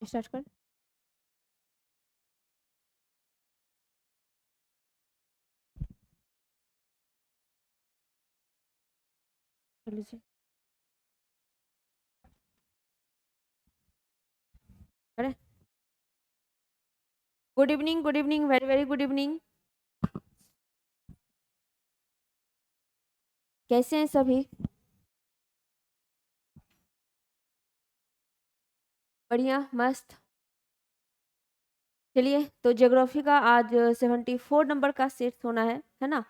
Start कर। लीजिए। अरे good evening, very very good evening. कैसे हैं सभी? बढ़िया, मस्त। चलिए, तो ज्योग्राफी का आज 74 नंबर का सेट होना है ना?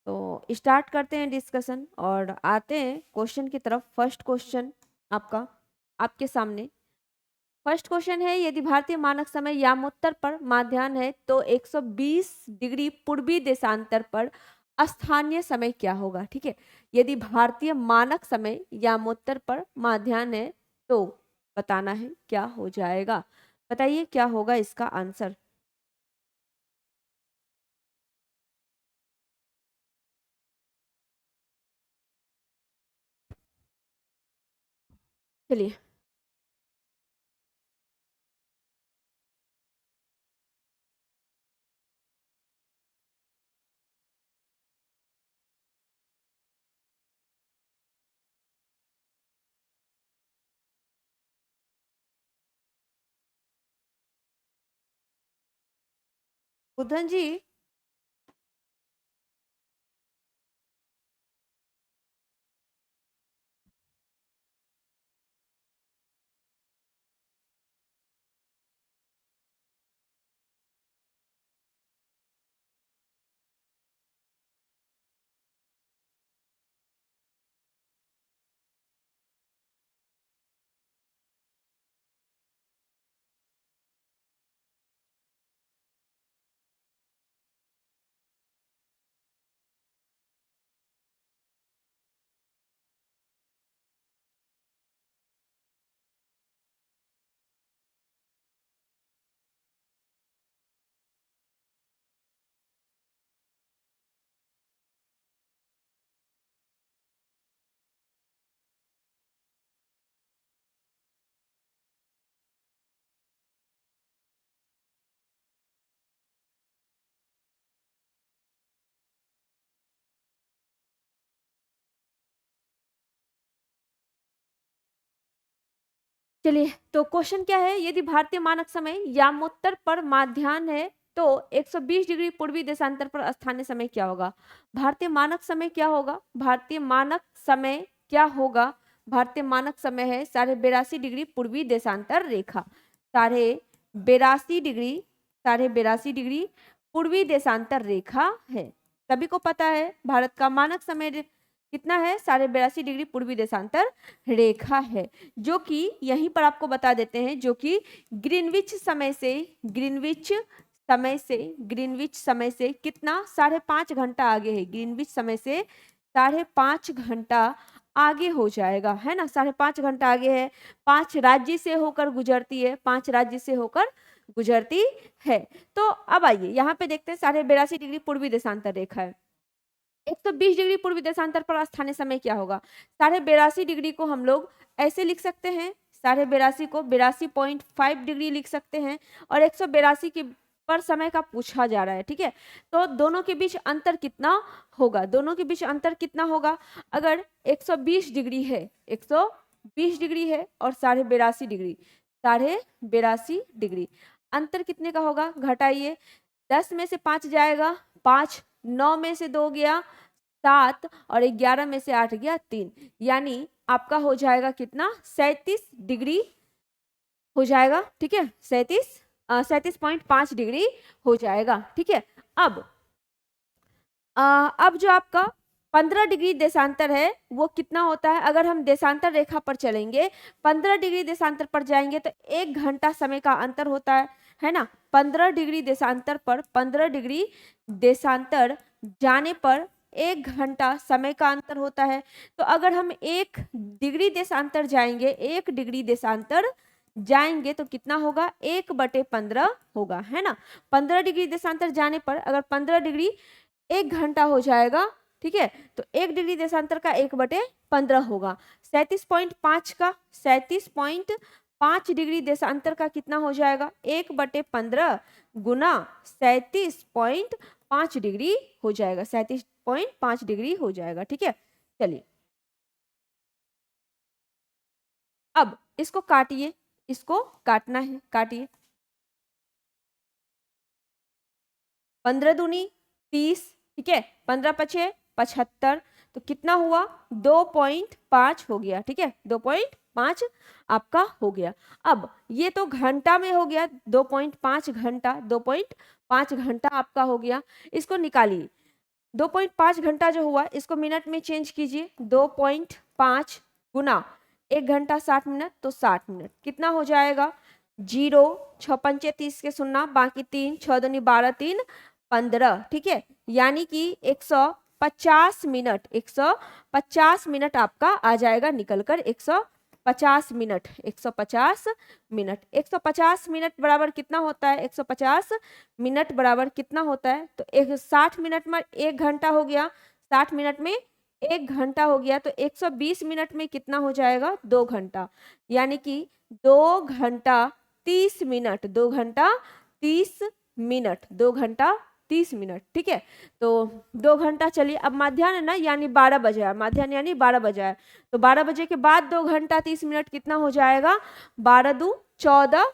तो स्टार्ट करते हैं डिस्कशन और आते हैं क्वेश्चन की तरफ। फर्स्ट क्वेश्चन आपका आपके सामने। फर्स्ट क्वेश्चन है, यदि भारतीय मानक समय यामोत्तर पर माध्याह्न है तो 120 डिग्री पूर्वी देशांतर पर स्थानीय समय क्या होगा? ठीक है, यदि भारतीय मानक समय यामोत्तर पर माध्याह्न है तो बताना है क्या हो जाएगा। बताइए क्या होगा इसका आंसर। चलिए। बुधन जी। चलिए, तो क्वेश्चन क्या है, यदि भारतीय मानक समय यामोत्तर पर माध्याह्न है तो 120 डिग्री पूर्वी देशांतर पर स्थानीय समय क्या होगा? भारतीय मानक समय क्या होगा? भारतीय मानक समय क्या होगा? भारतीय मानक समय है 82.5 डिग्री पूर्वी देशांतर रेखा। 82.5 डिग्री, 82.5 डिग्री पूर्वी देशांतर रेखा है। सभी को पता है भारत का मानक समय कितना है? 82.5 डिग्री पूर्वी देशांतर रेखा है, जो कि यहीं पर आपको बता देते हैं, जो कि ग्रीनविच समय से ग्रीनविच समय से कितना? 5.5 घंटा आगे है। ग्रीनविच समय से 5.5 घंटा आगे हो जाएगा, है ना? 5.5 घंटा आगे है। 5 राज्य से होकर गुजरती है, 5 राज्य से होकर गुजरती है। तो अब आइए यहाँ पे देखते हैं, 82.5 डिग्री पूर्वी देशांतर रेखा है। 120 डिग्री पूर्वी देशांतर पर स्थानीय समय क्या होगा? 82.5 डिग्री को हम लोग ऐसे लिख सकते हैं, 82.5 को 82.5 डिग्री लिख सकते हैं, और 182 के पर समय का पूछा जा रहा है, ठीक है? तो दोनों के बीच अंतर कितना होगा? दोनों के बीच अंतर कितना होगा? अगर 120 डिग्री है, 120 डिग्री है और 82.5 डिग्री, 82.5 डिग्री, अंतर कितने का होगा? घटाइए, 10 में से 5 जाएगा 5, 9 में से 2 गया 7, और 11 में से 8 गया 3, यानी आपका हो जाएगा कितना? 37 डिग्री हो जाएगा, ठीक है? 37.5 डिग्री हो जाएगा, ठीक है? अब अब जो आपका 15 डिग्री देशांतर है वो कितना होता है? अगर हम देशांतर रेखा पर चलेंगे, 15 डिग्री देशांतर पर जाएंगे तो 1 घंटा समय का अंतर होता है ना? 15 डिग्री देशांतर पर, 15 डिग्री देशांतर जाने पर 1 घंटा समय का अंतर होता है। तो अगर हम 1 डिग्री देशांतर जाएंगे, 1 डिग्री देशांतर जाएंगे तो कितना होगा? 1/15 होगा, है ना? 15 डिग्री देशांतर जाने पर अगर 15 डिग्री 1 घंटा हो जाएगा, ठीक है? तो 1 डिग्री देशांतर का 1/15 होगा। 37.5 का 37. 5 डिग्री देशांतर का कितना हो जाएगा, 1/15 गुना 37.5 डिग्री हो जाएगा, 37.5 डिग्री हो जाएगा। ठीक है, चलिए अब इसको काटिए, इसको काटना है, काटिए। 15 दूनी 30, ठीक है, 15 पछे 75, तो कितना हुआ, 2.5 हो गया। ठीक है, 2.5 आपका हो गया। अब ये तो घंटा में हो गया, 2.5 घंटा, 2.5 घंटा आपका हो गया। इसको निकालिए, 2.5 घंटा जो हुआ इसको मिनट में चेंज कीजिए, 2.5 गुना 1 घंटा 60 मिनट, तो 60 मिनट कितना हो जाएगा, 0, 6 पंचे 30 के सुनना, बाकी 3, 6 दूनी 12, 3 15। ठीक है, यानी कि 150 मिनट, 150 मिनट आपका आ जाएगा निकलकर, 150 मिनट, 150 मिनट। 150 मिनट बराबर कितना होता है, 150 मिनट बराबर कितना होता है, तो 60 मिनट में 1 घंटा हो गया, 60 मिनट में 1 घंटा हो गया, तो 120 मिनट में कितना हो जाएगा, 2 घंटा, यानी कि 2 घंटा 30 मिनट, 2 घंटा 30 मिनट, 2 घंटा 30 मिनट। ठीक है, तो 2 घंटा, चलिए अब माध्याह्न है ना, यानी 12 बजे है, माध्याह्न यानी 12 बजे है, तो 12 बजे के बाद 2 घंटा 30 मिनट कितना हो जाएगा, 12 दू 14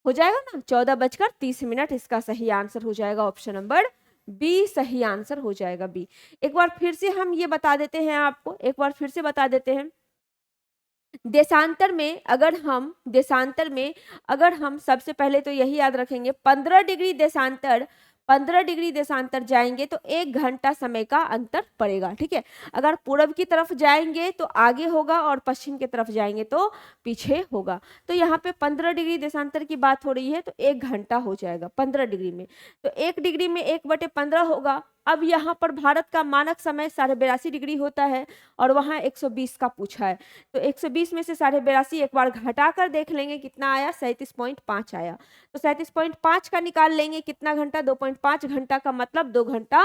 हो जाएगा ना, 14 बजकर 30 मिनट इसका सही आंसर हो जाएगा, ऑप्शन नंबर बी सही आंसर हो जाएगा, बी। एक बार फिर से हम ये बता देते हैं आपको, एक बार फिर से बता देते हैं, देशांतर में अगर हम सबसे पहले तो यही याद रखेंगे, 15 डिग्री देशांतर जाएंगे तो 1 घंटा समय का अंतर पड़ेगा। ठीक है, अगर पूर्व की तरफ जाएंगे तो आगे होगा और पश्चिम की तरफ जाएंगे तो पीछे होगा। तो यहाँ पे 15 डिग्री देशांतर की बात हो रही है, तो 1 घंटा हो जाएगा 15 डिग्री में, तो 1 डिग्री में 1/15 होगा। अब यहाँ पर भारत का मानक समय 82.5 डिग्री होता है और वहाँ 120 का पूछा है, तो 120 में से 82.5 एक बार घटा कर देख लेंगे कितना आया, 37.5 आया, तो 37.5 का निकाल लेंगे कितना घंटा, 2.5 घंटा का मतलब 2 घंटा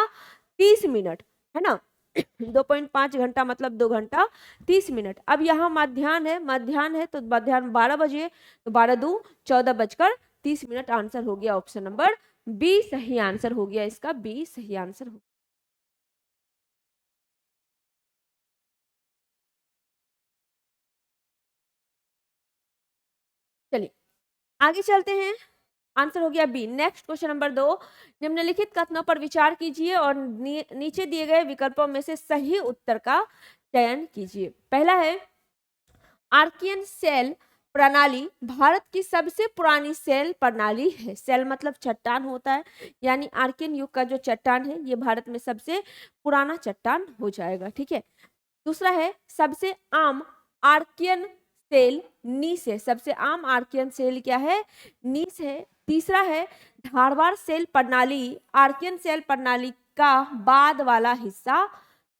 30 मिनट, है ना। 2.5 घंटा मतलब 2 घंटा 30 मिनट। अब यहाँ मध्याह्न है तो मध्याह्न 12 बजे, तो 12 दू 14 बजकर 30 मिनट, आंसर हो गया ऑप्शन नंबर बी सही आंसर हो गया, इसका बी सही आंसर हो। चलिए आगे चलते हैं, आंसर हो गया बी। नेक्स्ट क्वेश्चन नंबर 2, निम्नलिखित कथनों पर विचार कीजिए और नीचे दिए गए विकल्पों में से सही उत्तर का चयन कीजिए। पहला है, आर्कियन सेल प्रणाली भारत की सबसे पुरानी सेल प्रणाली है। सेल मतलब चट्टान होता है, यानी आर्कियन युग का जो चट्टान है ये भारत में सबसे पुराना चट्टान हो जाएगा। ठीक है, दूसरा है, सबसे आम आर्कियन सेल नीस है। सबसे आम आर्कियन सेल क्या है, नीस है। तीसरा है, धारवाड़ सेल प्रणाली आर्कियन सेल प्रणाली का बाद वाला हिस्सा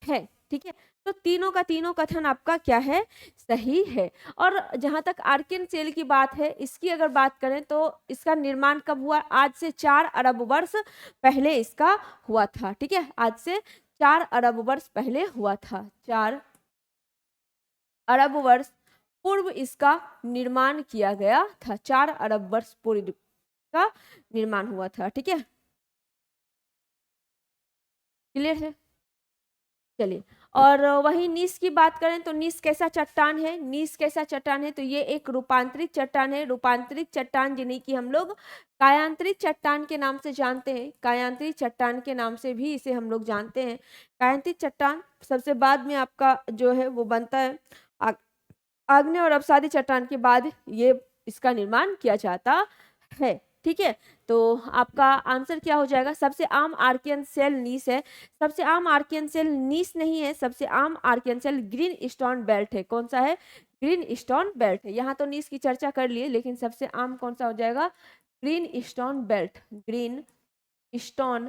है। ठीक है, तो तीनों का तीनों कथन आपका क्या है, सही है। और जहां तक आर्कियन सेल की बात है, इसकी अगर बात करें तो इसका निर्माण कब हुआ, आज से 4 अरब वर्ष पहले इसका हुआ था। ठीक है, आज से 4 अरब वर्ष पहले हुआ था, 4 अरब वर्ष पूर्व इसका निर्माण किया गया था, 4 अरब वर्ष पूर्व का निर्माण हुआ था। ठीक है, क्लियर है। चलिए, और वही नीस की बात करें तो नीस कैसा चट्टान है, नीस कैसा चट्टान है, तो ये एक रूपांतरित चट्टान है। रूपांतरित चट्टान जिन्हें कि हम लोग कायांतरित चट्टान के नाम से जानते हैं, कायांतरित चट्टान के नाम से भी इसे हम लोग जानते हैं। कायांतरित चट्टान सबसे बाद में आपका जो है वो बनता है, आग्नेय और अवसादी चट्टान के बाद ये इसका निर्माण किया जाता है। ठीक है, तो आपका आंसर क्या हो जाएगा, सबसे आम आर्कियन सेल नीस है। सबसे आम आर्कियन सेल नीस नहीं है, सबसे आम Archaean cell green stone belt है। कौन सा है, ग्रीन स्टोन बेल्ट है। यहाँ तो नीस की चर्चा कर लिए, लेकिन सबसे आम कौन सा हो जाएगा, green stone belt, green stone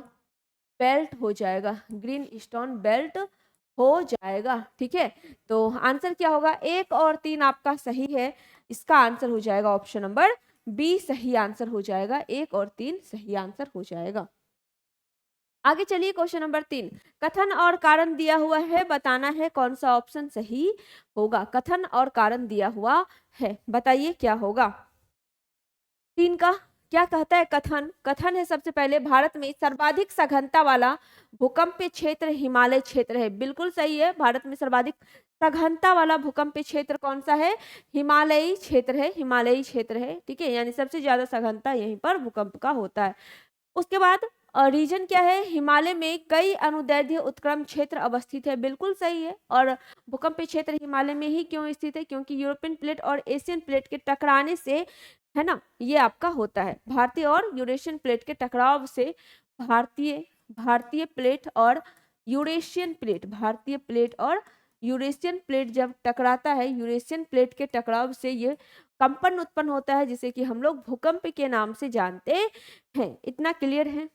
belt हो जाएगा, ग्रीन स्टोन बेल्ट हो जाएगा। ठीक है, तो आंसर क्या होगा, 1 और 3 आपका सही है, इसका आंसर हो जाएगा ऑप्शन नंबर बी सही आंसर हो जाएगा, 1 और 3 सही आंसर हो जाएगा। आगे चलिए क्वेश्चन नंबर 3, कथन और कारण दिया हुआ है, बताना है कौन सा ऑप्शन सही होगा। कथन और कारण दिया हुआ है, बताइए क्या होगा। 3 का क्या कहता है कथन। कथन है सबसे पहले, भारत में सर्वाधिक सघनता वाला भूकंपीय क्षेत्र हिमालय क्षेत्र है। बिल्कुल सही है, भारत में सर्वाधिक सघनता वाला भूकंपीय क्षेत्र कौन सा है, हिमालयी क्षेत्र है, हिमालयी क्षेत्र है। ठीक है, यानी सबसे ज्यादा सघनता यहीं पर भूकंप का होता है। उसके बाद रीजन क्या है, हिमालय में कई अनुदैर्ध्य उत्क्रम क्षेत्र अवस्थित है। बिल्कुल सही है। और भूकंपीय क्षेत्र हिमालय में ही क्यों स्थित है, क्योंकि यूरोपियन प्लेट और एशियन प्लेट के टकराने से, है ना, ये आपका होता है। भारतीय और यूरेशियन प्लेट के टकराव से भारतीय भारतीय प्लेट और यूरेशियन प्लेट, भारतीय प्लेट और यूरेशियन प्लेट जब टकराता है, यूरेशियन प्लेट के टकराव से ये कंपन उत्पन्न होता है, जिसे कि हम लोग भूकंप के नाम से जानते हैं। इतना क्लियर है।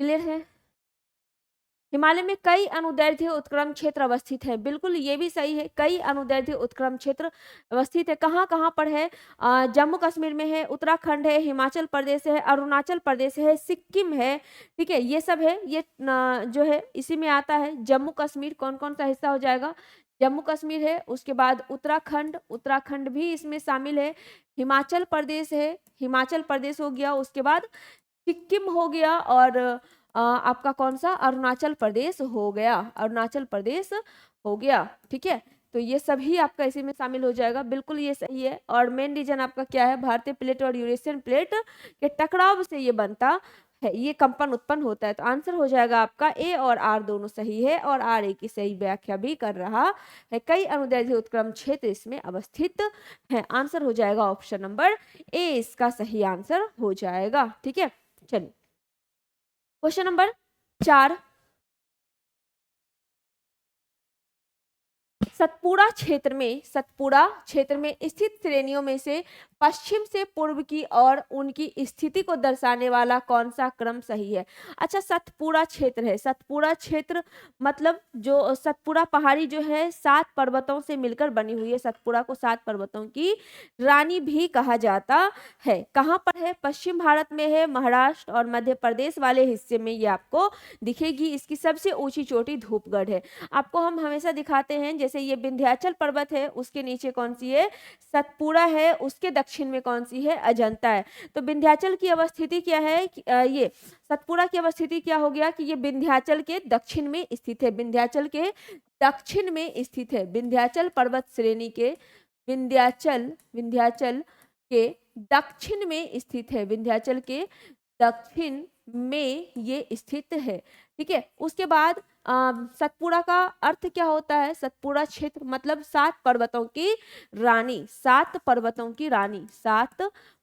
क्लियर है। हिमालय में कई अनुदैर्ध्य उत्क्रम क्षेत्र अवस्थित है। बिल्कुल ये भी सही है, कई अनुदैर्ध्य उत्क्रम क्षेत्र अवस्थित है। कहाँ कहाँ पर है, जम्मू कश्मीर में है, उत्तराखंड है, हिमाचल प्रदेश है, अरुणाचल प्रदेश है, सिक्किम है। ठीक है, ये सब है। ये जो है इसी में आता है। जम्मू कश्मीर कौन कौन सा हिस्सा हो जाएगा, जम्मू कश्मीर है, उसके बाद उत्तराखंड, उत्तराखंड भी इसमें शामिल है, हिमाचल प्रदेश है, हिमाचल प्रदेश हो गया, उसके बाद सिक्किम हो गया, और आपका कौन सा, अरुणाचल प्रदेश हो गया, अरुणाचल प्रदेश हो गया। ठीक है, तो ये सभी आपका इसी में शामिल हो जाएगा। बिल्कुल ये सही है। और मेन रीजन आपका क्या है, भारतीय प्लेट और यूरेशियन प्लेट के टकराव से ये बनता है, ये कंपन उत्पन्न होता है। तो आंसर हो जाएगा आपका ए और आर दोनों सही है, और आर ए की सही व्याख्या भी कर रहा है। कई अनुदैर्ध्य उत्क्रम क्षेत्र इसमें अवस्थित है। आंसर हो जाएगा ऑप्शन नंबर ए, इसका सही आंसर हो जाएगा। ठीक है, चलिए क्वेश्चन नंबर 4, सतपुड़ा क्षेत्र में स्थित श्रेणियों में से पश्चिम से पूर्व की और उनकी स्थिति को दर्शाने वाला कौन सा क्रम सही है। अच्छा, सतपुड़ा क्षेत्र है, सतपुड़ा क्षेत्र मतलब जो सतपुड़ा पहाड़ी जो है 7 पर्वतों से मिलकर बनी हुई है। सतपुड़ा को 7 पर्वतों की रानी भी कहा जाता है। कहाँ पर है, पश्चिम भारत में है, महाराष्ट्र और मध्य प्रदेश वाले हिस्से में ये आपको दिखेगी। इसकी सबसे ऊंची चोटी धूपगढ़ है। आपको हम हमेशा दिखाते हैं, जैसे ये विंध्याचल पर्वत है, उसके नीचे कौन सी है, सतपुड़ा है, उसके दक्षिण में कौन सी है, अजंता है। तो विंध्याचल की अवस्थिति क्या है, ये सतपुड़ा की अवस्थिति क्या हो गया कि ये विंध्याचल के दक्षिण में स्थित है, विंध्याचल के दक्षिण में स्थित है। विंध्याचल पर्वत श्रेणी के विंध्याचल विंध्याचल के दक्षिण में स्थित है, विंध्याचल के दक्षिण में ये स्थित है। ठीक है, उसके बाद सतपुड़ा का अर्थ क्या होता है, सतपुड़ा क्षेत्र मतलब 7 पर्वतों की रानी, 7 पर्वतों की रानी, 7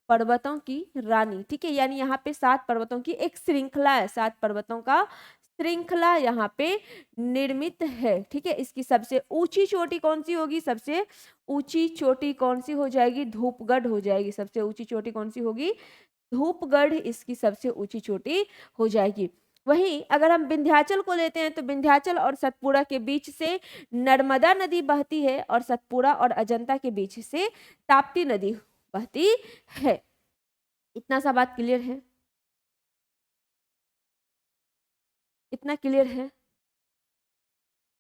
पर्वतों की रानी। ठीक है, यानी यहाँ पे 7 पर्वतों की एक श्रृंखला है, 7 पर्वतों का श्रृंखला यहाँ पे निर्मित है। ठीक है, इसकी सबसे ऊंची चोटी कौन सी होगी, सबसे ऊंची चोटी कौन सी हो जाएगी, धूपगढ़ हो जाएगी। सबसे ऊंची चोटी कौन सी होगी, धूपगढ़ इसकी सबसे ऊंची चोटी हो जाएगी। वहीं अगर हम विंध्याचल को लेते हैं तो विंध्याचल और सतपुड़ा के बीच से नर्मदा नदी बहती है, और सतपुड़ा और अजंता के बीच से ताप्ती नदी बहती है। इतना सा बात क्लियर है, इतना क्लियर है।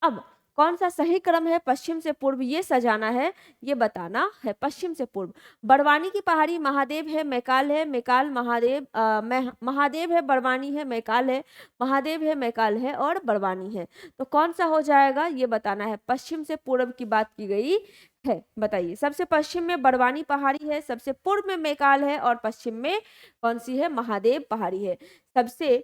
अब कौन सा सही क्रम है, पश्चिम से पूर्व ये सजाना है, ये बताना है। पश्चिम से पूर्व बड़वानी की पहाड़ी महादेव है, मैकाल है, मैकाल महादेव, महादेव है, बड़वानी है, मैकाल है, महादेव है, मैकाल है, और बड़वानी है। तो कौन सा हो जाएगा ये बताना है। पश्चिम से पूर्व की बात की गई है, बताइए। सबसे पश्चिम में बड़वानी पहाड़ी है, सबसे पूर्व में मैकाल है, और पश्चिम में कौन सी है, महादेव पहाड़ी है। सबसे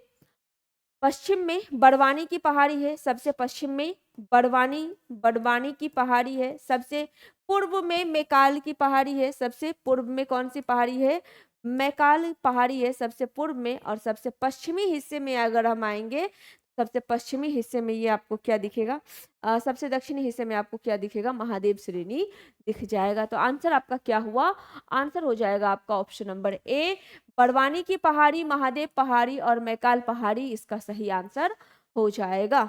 पश्चिम में बड़वानी की पहाड़ी है, सबसे पश्चिम में बड़वानी बड़वानी की पहाड़ी है, सबसे पूर्व में मैकाल की पहाड़ी है, सबसे पूर्व में कौन सी पहाड़ी है, मैकाल पहाड़ी है सबसे पूर्व में। और सबसे पश्चिमी हिस्से में अगर हम आएंगे, सबसे पश्चिमी हिस्से में ये आपको क्या दिखेगा, सबसे दक्षिणी हिस्से में आपको क्या दिखेगा, महादेव श्रेणी दिख जाएगा। तो आंसर आपका क्या हुआ, आंसर हो जाएगा आपका ऑप्शन नंबर ए, बड़वानी की पहाड़ी, महादेव पहाड़ी और मैकाल पहाड़ी इसका सही आंसर हो जाएगा।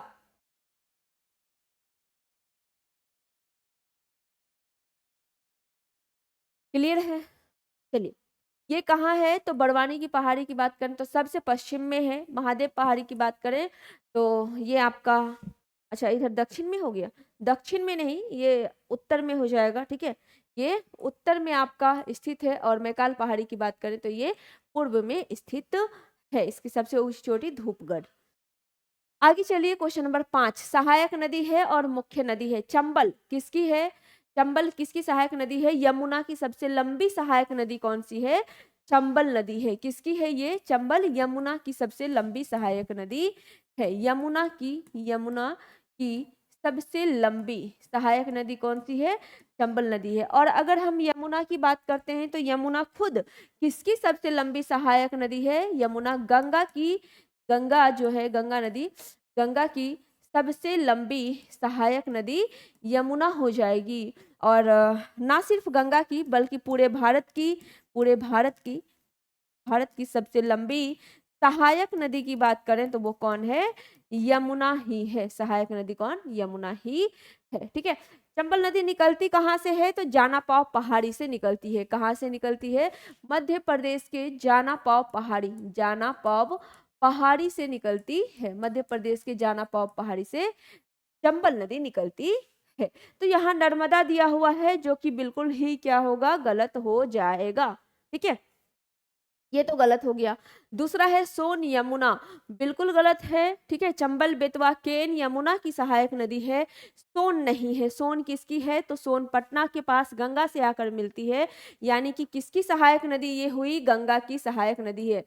क्लियर है। चलिए, ये कहाँ है, तो बड़वानी की पहाड़ी की बात करें तो सबसे पश्चिम में है। महादेव पहाड़ी की बात करें तो ये आपका, अच्छा इधर दक्षिण में हो गया, दक्षिण में नहीं, ये उत्तर में हो जाएगा, ठीक है। ये उत्तर में आपका स्थित है। और मैकाल पहाड़ी की बात करें तो ये पूर्व में स्थित है। इसकी सबसे ऊंची चोटी धूपगढ़। आगे चलिए, क्वेश्चन नंबर 5, सहायक नदी है और मुख्य नदी है। चंबल किसकी है, चंबल किसकी सहायक नदी है? यमुना की सबसे लंबी सहायक नदी कौन सी है? चंबल नदी है। किसकी है ये? चंबल, यमुना की सबसे लंबी सहायक नदी है। यमुना की सबसे लंबी सहायक नदी कौन सी है? चंबल नदी है। और अगर हम यमुना की बात करते हैं तो यमुना खुद किसकी सबसे लंबी सहायक नदी है? यमुना गंगा की, गंगा जो है, गंगा नदी, गंगा की सबसे लंबी सहायक नदी यमुना हो जाएगी। और ना सिर्फ गंगा की बल्कि पूरे भारत की सबसे लंबी सहायक नदी की बात करें तो वो कौन है? यमुना ही है। सहायक नदी कौन? यमुना ही है, ठीक है। चंबल नदी निकलती कहाँ से है? तो जानापाव पहाड़ी से निकलती है। कहाँ से निकलती है? मध्य प्रदेश के जानापाव पहाड़ी, जानापाव पहाड़ी से निकलती है। मध्य प्रदेश के जानापाव पहाड़ी से चंबल नदी निकलती है। तो यहाँ नर्मदा दिया हुआ है जो कि बिल्कुल ही क्या होगा? गलत हो जाएगा, ठीक है। ये तो गलत हो गया। दूसरा है सोन यमुना, बिल्कुल गलत है, ठीक है। चंबल, बेतवा, केन यमुना की सहायक नदी है, सोन नहीं है। सोन किसकी है? तो सोन पटना के पास गंगा से आकर मिलती है। यानी कि किसकी सहायक नदी ये हुई? गंगा की सहायक नदी है।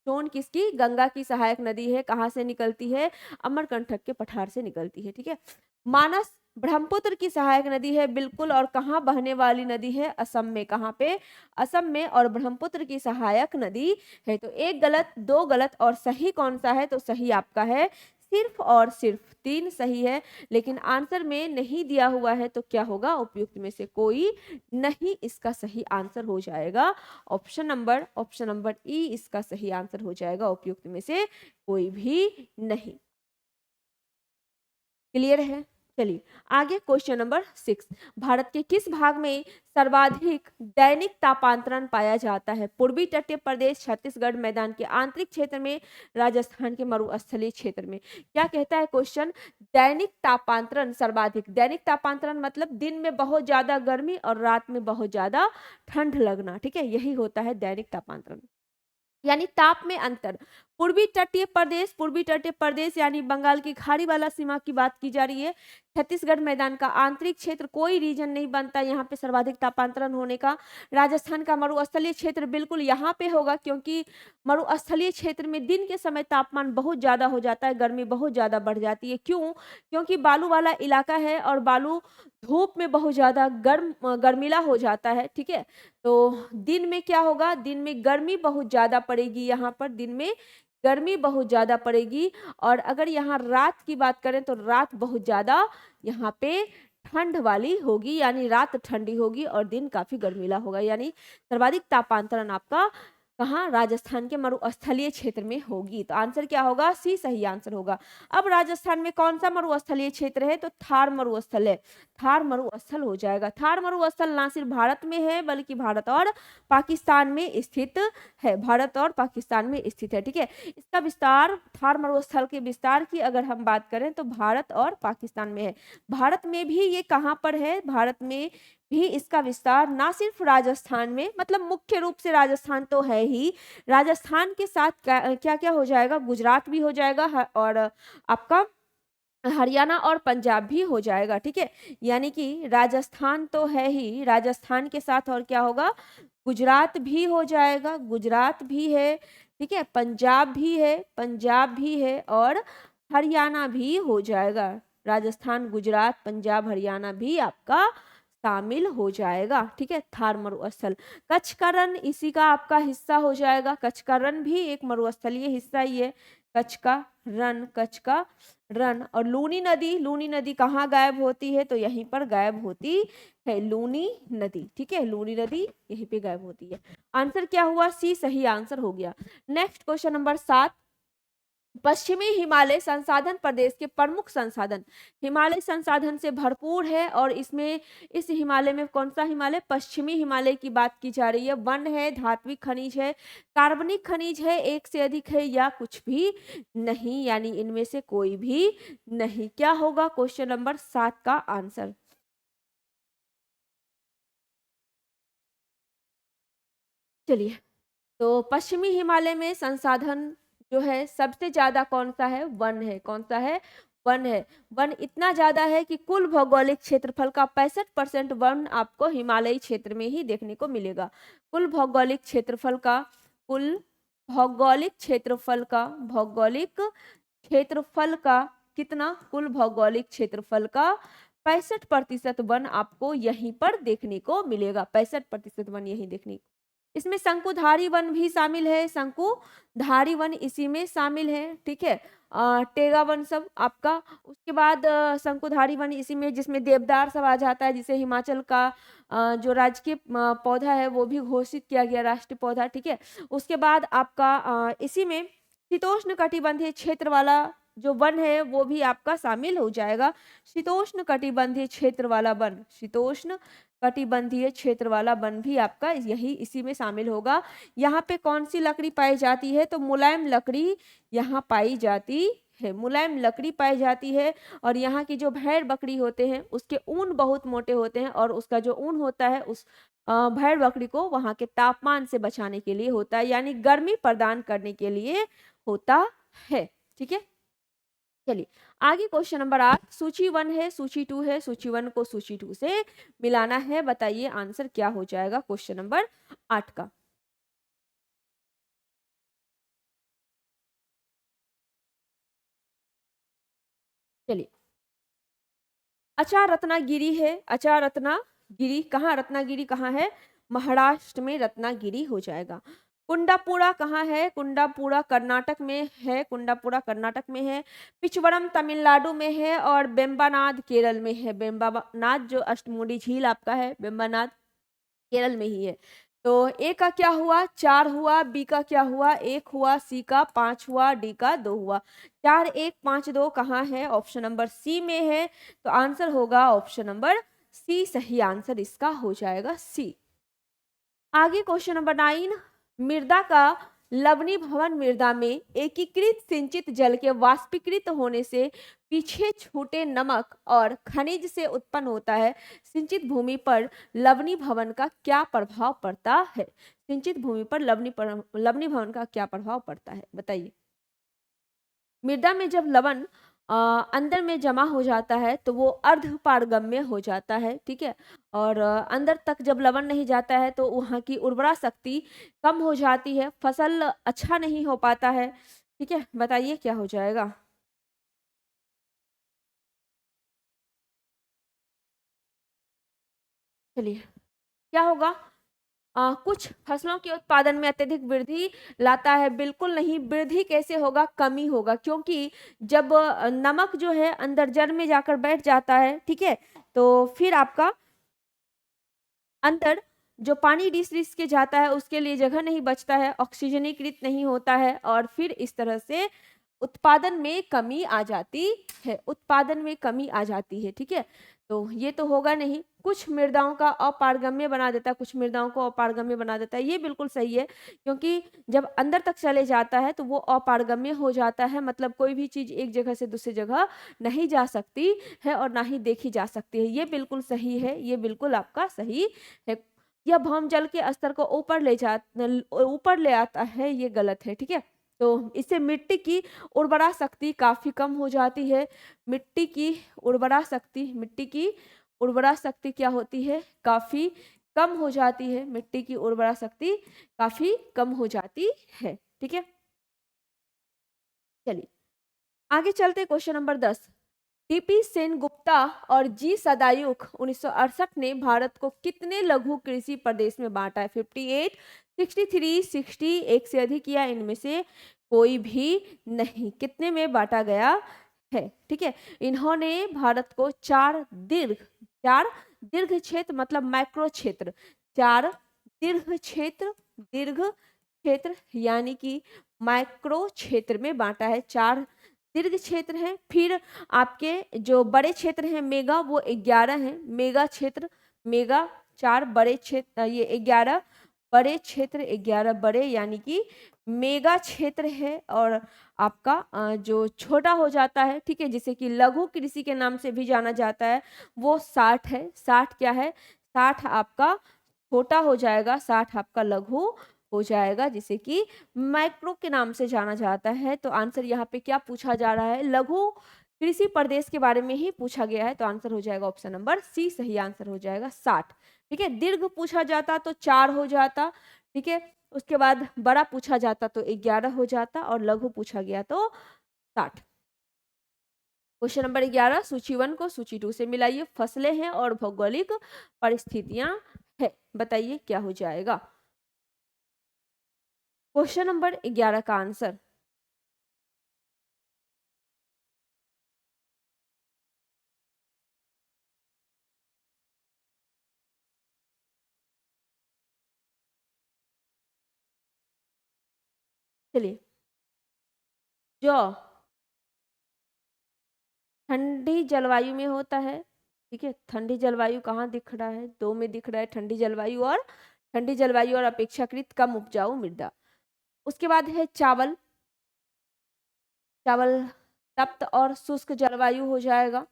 सोन किसकी? गंगा की सहायक नदी है। कहाँ से निकलती है? अमरकंटक के पठार से निकलती है, ठीक है। मानस ब्रह्मपुत्र की सहायक नदी है, बिल्कुल। और कहाँ बहने वाली नदी है? असम में। कहाँ पे? असम में। और ब्रह्मपुत्र की सहायक नदी है। तो एक गलत, दो गलत, और सही कौन सा है? तो सही आपका है सिर्फ और सिर्फ 3 सही है। लेकिन आंसर में नहीं दिया हुआ है तो क्या होगा? उपयुक्त में से कोई नहीं इसका सही आंसर हो जाएगा। ऑप्शन नंबर ई इसका सही आंसर हो जाएगा। उपयुक्त में से कोई भी नहीं। क्लियर है। चलिए आगे, क्वेश्चन नंबर 6, भारत के किस भाग में सर्वाधिक दैनिक तापांतरण पाया जाता है? पूर्वी तटीय प्रदेश, छत्तीसगढ़, मैदान के आंतरिक क्षेत्र में, राजस्थान के मरुस्थलीय क्षेत्र में। क्या कहता है क्वेश्चन? दैनिक तापांतरण सर्वाधिक, दैनिक तापांतरण मतलब दिन में बहुत ज्यादा गर्मी और रात में बहुत ज्यादा ठंड लगना, ठीक है। यही होता है दैनिक तापांतरण, यानी ताप में अंतर। पूर्वी तटीय प्रदेश यानी बंगाल की खाड़ी वाला सीमा की बात की जा रही है। छत्तीसगढ़ मैदान का आंतरिक क्षेत्र, कोई रीजन नहीं बनता यहाँ पे सर्वाधिक तापांतरण होने का। राजस्थान का मरुस्थलीय क्षेत्र बिल्कुल यहाँ पे होगा, क्योंकि मरुस्थलीय क्षेत्र में दिन के समय तापमान बहुत ज्यादा हो जाता है, गर्मी बहुत ज्यादा बढ़ जाती है। क्यों? क्योंकि बालू वाला इलाका है और बालू धूप में बहुत ज्यादा गर्मीला हो जाता है, ठीक है। तो दिन में क्या होगा? दिन में गर्मी बहुत ज्यादा पड़ेगी, यहाँ पर दिन में गर्मी बहुत ज्यादा पड़ेगी। और अगर यहाँ रात की बात करें तो रात बहुत ज्यादा यहाँ पे ठंड वाली होगी, यानी रात ठंडी होगी और दिन काफी गर्मीला होगा। यानी सर्वाधिक तापांतरण आपका कहाँ? राजस्थान के मरुस्थलीय क्षेत्र में होगी। तो आंसर क्या होगा? सी सही आंसर होगा। अब राजस्थान में कौन सा मरुस्थलीय क्षेत्र है? तो थार मरुस्थल है। थार मरुस्थल हो जाएगा। थार मरुस्थल ना सिर्फ भारत में है बल्कि भारत और पाकिस्तान में स्थित है। भारत और पाकिस्तान में स्थित है, ठीक है। इसका विस्तार, थार मरुस्थल के विस्तार की अगर हम बात करें तो भारत और पाकिस्तान में है। भारत में भी ये कहाँ पर है? भारत में भी इसका विस्तार ना सिर्फ राजस्थान में, मतलब मुख्य रूप से राजस्थान तो है ही, राजस्थान के साथ क्या क्या हो जाएगा? गुजरात भी हो जाएगा और आपका हरियाणा और पंजाब भी हो जाएगा, ठीक है। यानी कि राजस्थान तो है ही, राजस्थान के साथ और क्या होगा? गुजरात भी हो जाएगा, गुजरात भी है, ठीक है। पंजाब भी है और हरियाणा भी हो जाएगा। राजस्थान, गुजरात, पंजाब, हरियाणा भी आपका शामिल हो जाएगा, ठीक है। थार मरुस्थल, कच्छ का रण इसी का आपका हिस्सा हो जाएगा। कच्छ का रण भी एक मरुस्थलीय हिस्सा ही है। कच्छ का रण। और लूनी नदी कहाँ गायब होती है? तो यहीं पर गायब होती है लूनी नदी, ठीक है। लूनी नदी यहीं पे गायब होती है। आंसर क्या हुआ? सी सही आंसर हो गया। नेक्स्ट क्वेश्चन नंबर 7, पश्चिमी हिमालय संसाधन प्रदेश के प्रमुख संसाधन, हिमालय संसाधन से भरपूर है और इसमें इस हिमालय में कौन सा हिमालय, पश्चिमी हिमालय की बात की जा रही है। वन है, धात्विक खनिज है, कार्बनिक खनिज है, एक से अधिक है या कुछ भी नहीं, यानी इनमें से कोई भी नहीं। क्या होगा क्वेश्चन नंबर 7 का आंसर। चलिए, तो पश्चिमी हिमालय में संसाधन जो है सबसे ज्यादा कौन सा है, वन है। कौन सा है, वन है। वन इतना ज्यादा है कि कुल भौगोलिक क्षेत्रफल का 65% वन आपको हिमालयी क्षेत्र में ही देखने को मिलेगा। कुल भौगोलिक क्षेत्रफल का, कुल भौगोलिक क्षेत्रफल का, भौगोलिक क्षेत्रफल का कितना, कुल भौगोलिक क्षेत्रफल का 65% वन आपको यहीं पर देखने को मिलेगा। 65% वन यहीं देखने, इसमें शंकुधारी वन भी शामिल है, शंकुधारी वन इसी में शामिल है, ठीक है। टेगा वन सब आपका, उसके बाद शंकुधारी वन इसी में, जिसमें देवदार सब आ जाता है, जिसे हिमाचल का जो राजकीय पौधा है वो भी घोषित किया गया राष्ट्रीय पौधा, ठीक है। उसके बाद आपका इसी में शीतोष्ण कटिबंधीय क्षेत्र वाला जो वन है वो भी आपका शामिल हो जाएगा। शीतोष्ण कटिबंधीय क्षेत्र वाला वन, शीतोष्ण कटिबंधीय क्षेत्र वाला वन भी आपका यही इसी में शामिल होगा। यहाँ पे कौन सी लकड़ी पाई जाती है, तो मुलायम लकड़ी यहाँ पाई जाती है, मुलायम लकड़ी पाई जाती है। और यहाँ की जो भेड़ बकरी होते हैं उसके ऊन बहुत मोटे होते हैं, और उसका जो ऊन होता है उस भेड़ बकरी को वहाँ के तापमान से बचाने के लिए होता है, यानी गर्मी प्रदान करने के लिए होता है, ठीक है। चलिए आगे क्वेश्चन नंबर 8, सूची 1 है, सूची 2 है, सूची 1 को सूची 2 से मिलाना है। बताइए आंसर क्या हो जाएगा क्वेश्चन नंबर 8 का। चलिए, अचा रत्नागिरी है, अचा रत्नागिरी कहाँ, रत्नागिरी कहाँ है, महाराष्ट्र में रत्नागिरी हो जाएगा। कुंडापुरा कहाँ है, कुंडापुरा कर्नाटक में है, कुंडापुरा कर्नाटक में है। पिचवरम तमिलनाडु में है और बेम्बानाद केरल में है। बेम्बानाद जो अष्टमुडी झील आपका है, बेम्बानाद केरल में ही है। तो ए का क्या हुआ, 4 हुआ, बी का क्या हुआ, 1 हुआ, सी का 5 हुआ, डी का 2 हुआ। 4 1 5 2 कहाँ है, ऑप्शन नंबर सी में है। तो आंसर होगा ऑप्शन नंबर सी, सही आंसर इसका हो जाएगा सी। आगे क्वेश्चन नंबर 9, मृदा का लवणी भवन मृदा में एकीकृत सिंचित जल के वाष्पीकृत होने से पीछे छूटे नमक और खनिज से उत्पन्न होता है। सिंचित भूमि पर लवणी भवन का क्या प्रभाव पड़ता है, सिंचित भूमि पर लवणी भवन का क्या प्रभाव पड़ता है, बताइए। मृदा में जब लवण अंदर में जमा हो जाता है तो वो अर्ध पारगम्य हो जाता है, ठीक है। और अंदर तक जब लवण नहीं जाता है तो वहाँ की उर्वरा शक्ति कम हो जाती है, फसल अच्छा नहीं हो पाता है, ठीक है। बताइए क्या हो जाएगा। चलिए, क्या होगा, कुछ फसलों के उत्पादन में अत्यधिक वृद्धि लाता है, बिल्कुल नहीं। वृद्धि कैसे होगा, कमी होगा, क्योंकि जब नमक जो है अंदर जड़ में जाकर बैठ जाता है, ठीक है, तो फिर आपका अंदर जो पानी रिस रिस के जाता है उसके लिए जगह नहीं बचता है, ऑक्सीजनीकृत नहीं होता है, और फिर इस तरह से उत्पादन में कमी आ जाती है, उत्पादन में कमी आ जाती है, ठीक है। तो ये तो होगा नहीं। कुछ मृदाओं का अपारगम्य बना देता है, कुछ मृदाओं को अपारगम्य बना देता है, ये बिल्कुल सही है, क्योंकि जब अंदर तक चले जाता है तो वो अपारगम्य हो जाता है, मतलब कोई भी चीज एक जगह से दूसरी जगह नहीं जा सकती है और ना ही देखी जा सकती है, ये बिल्कुल सही है, ये बिल्कुल आपका सही है। यह भौम जल के स्तर को ऊपर ले आता है, ये गलत है, ठीक है। तो इससे मिट्टी की उर्वरा शक्ति काफी कम हो जाती है, मिट्टी की उर्वरा शक्ति, मिट्टी की उर्वरा शक्ति क्या होती है, काफी कम हो जाती है, मिट्टी की उर्वरा शक्ति काफी कम हो जाती है, ठीक है। चलिए आगे चलते, क्वेश्चन नंबर 10, टीपी सेनगुप्ता और जी सदायुख 1968 ने भारत को कितने लघु कृषि प्रदेश में बांटा है, 58, 63, 60, एक से अधिक या इनमें से कोई भी नहीं, कितने में बांटा गया है, ठीक है। इन्होंने भारत को चार दीर्घ क्षेत्र मतलब मैक्रो क्षेत्र, चार दीर्घ क्षेत्र, दीर्घ क्षेत्र यानी कि माइक्रो क्षेत्र में बांटा है। 4 दीर्घ क्षेत्र हैं। फिर आपके जो बड़े क्षेत्र हैं मेगा, वो 11 हैं। मेगा क्षेत्र, मेगा 4, बड़े क्षेत्र ये 11 बड़े क्षेत्र, 11 बड़े यानी कि मेगा क्षेत्र है। और आपका जो छोटा हो जाता है, ठीक है, जिसे कि लघु कृषि के नाम से भी जाना जाता है, वो 60 है। 60 क्या है? 60 आपका छोटा हो जाएगा, 60 आपका लघु हो जाएगा, जिसे कि माइक्रो के नाम से जाना जाता है। तो आंसर यहाँ पे क्या पूछा जा रहा है? लघु कृषि प्रदेश के बारे में ही पूछा गया है। तो आंसर हो जाएगा ऑप्शन नंबर सी, सही आंसर हो जाएगा 60। ठीक है, दीर्घ पूछा जाता तो 4 हो जाता। ठीक है, उसके बाद बड़ा पूछा जाता तो 11 हो जाता, और लघु पूछा गया तो 60। क्वेश्चन नंबर 11, सूची 1 को सूची 2 से मिलाइए। फसलें हैं और भौगोलिक परिस्थितियां है, बताइए क्या हो जाएगा। क्वेश्चन नंबर 11 का आंसर, चलिए, जौ ठंडी जलवायु में होता है। ठीक है, ठंडी जलवायु कहाँ दिख रहा है? 2 में दिख रहा है, ठंडी जलवायु और अपेक्षाकृत कम उपजाऊ मृदा। उसके बाद है चावल। चावल तप्त और शुष्क जलवायु हो जाएगा।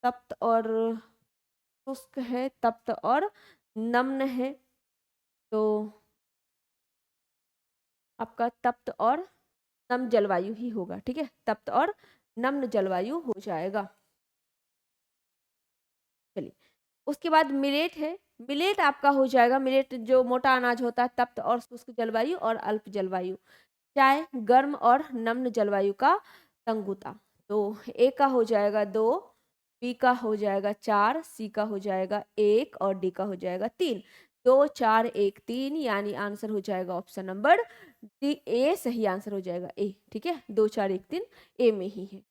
तप्त और शुष्क है, तप्त और नम्न है। तो आपका तप्त और नम जलवायु ही होगा। ठीक है, तप्त और नम्न जलवायु हो जाएगा। चलिए, उसके बाद मिलेट है। मिलेट आपका हो जाएगा, मिलेट जो मोटा अनाज होता है, तप्त और शुष्क जलवायु और अल्प जलवायु। चाय गर्म और नम्न जलवायु का तंगुता। तो ए का हो जाएगा 2, बी का हो जाएगा 4, सी का हो जाएगा 1 और डी का हो जाएगा 3। 2 4 1 3 यानी आंसर हो जाएगा ऑप्शन नंबर डी, ए सही आंसर हो जाएगा ए। ठीक है, 2 4 1 3 ए में ही है।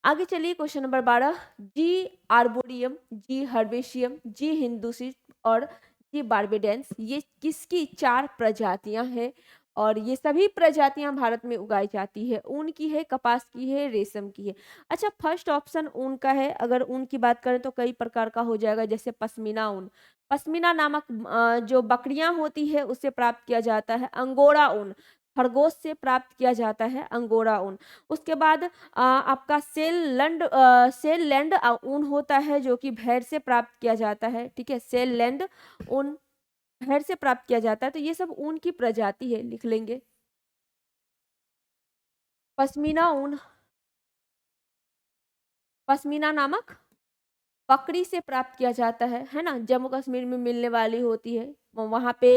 आगे चलिए, क्वेश्चन नंबर 12, जी आर्बोरियम, जी हर्बेशियम, जी हिंदुसी और जी बार्बेडेंस, ये किसकी 4 प्रजातियां हैं? और ये सभी प्रजातियां भारत में उगाई जाती है। ऊन की है, कपास की है, रेशम की है। अच्छा, फर्स्ट ऑप्शन ऊन का है। अगर ऊन की बात करें तो कई प्रकार का हो जाएगा, जैसे पश्मीना ऊन। पश्मीना नामक जो बकरियां होती है उससे प्राप्त किया जाता है। अंगोरा ऊन, खरगोश से प्राप्त किया जाता है अंगोरा ऊन। उसके बाद आपका सेल लैंड ऊन होता है, जो कि भेड़ से प्राप्त किया जाता है। ठीक है, सेल लैंड ऊन भेड़ से प्राप्त किया जाता है। तो ये सब ऊन की प्रजाति है, लिख लेंगे। पश्मीना ऊन, पश्मीना नामक बकरी से प्राप्त किया जाता है ना, जम्मू कश्मीर में मिलने वाली होती है। वहां पे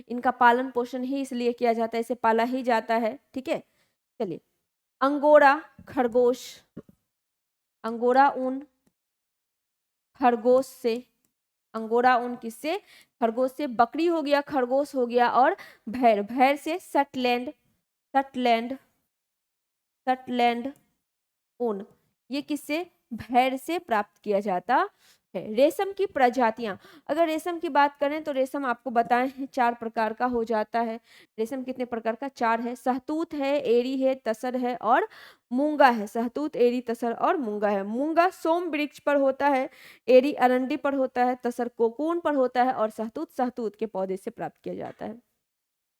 इनका पालन पोषण ही इसलिए किया जाता है, इसे पाला ही जाता है। ठीक है, चलिए, अंगोरा खरगोश, अंगोरा ऊन खरगोश से, अंगोरा ऊन किससे? खरगोश से। बकरी हो गया, खरगोश हो गया, और भेड़, भेड़ से सटलैंड, सटलैंड, सटलैंड ऊन, ये किससे? भेड़ से प्राप्त किया जाता है। रेशम की प्रजातियां, अगर रेशम की बात करें तो रेशम आपको बताएं हैं 4 प्रकार का हो जाता है। रेशम कितने प्रकार का? 4 है। सहतूत है, एरी है, तसर है और मूंगा है। सहतूत, एरी, तसर और मूंगा है। मूंगा सोम वृक्ष पर होता है, एरी अरंडी पर होता है, तसर कोकून पर होता है, और सहतूत सहतूत के पौधे से प्राप्त किया जाता है।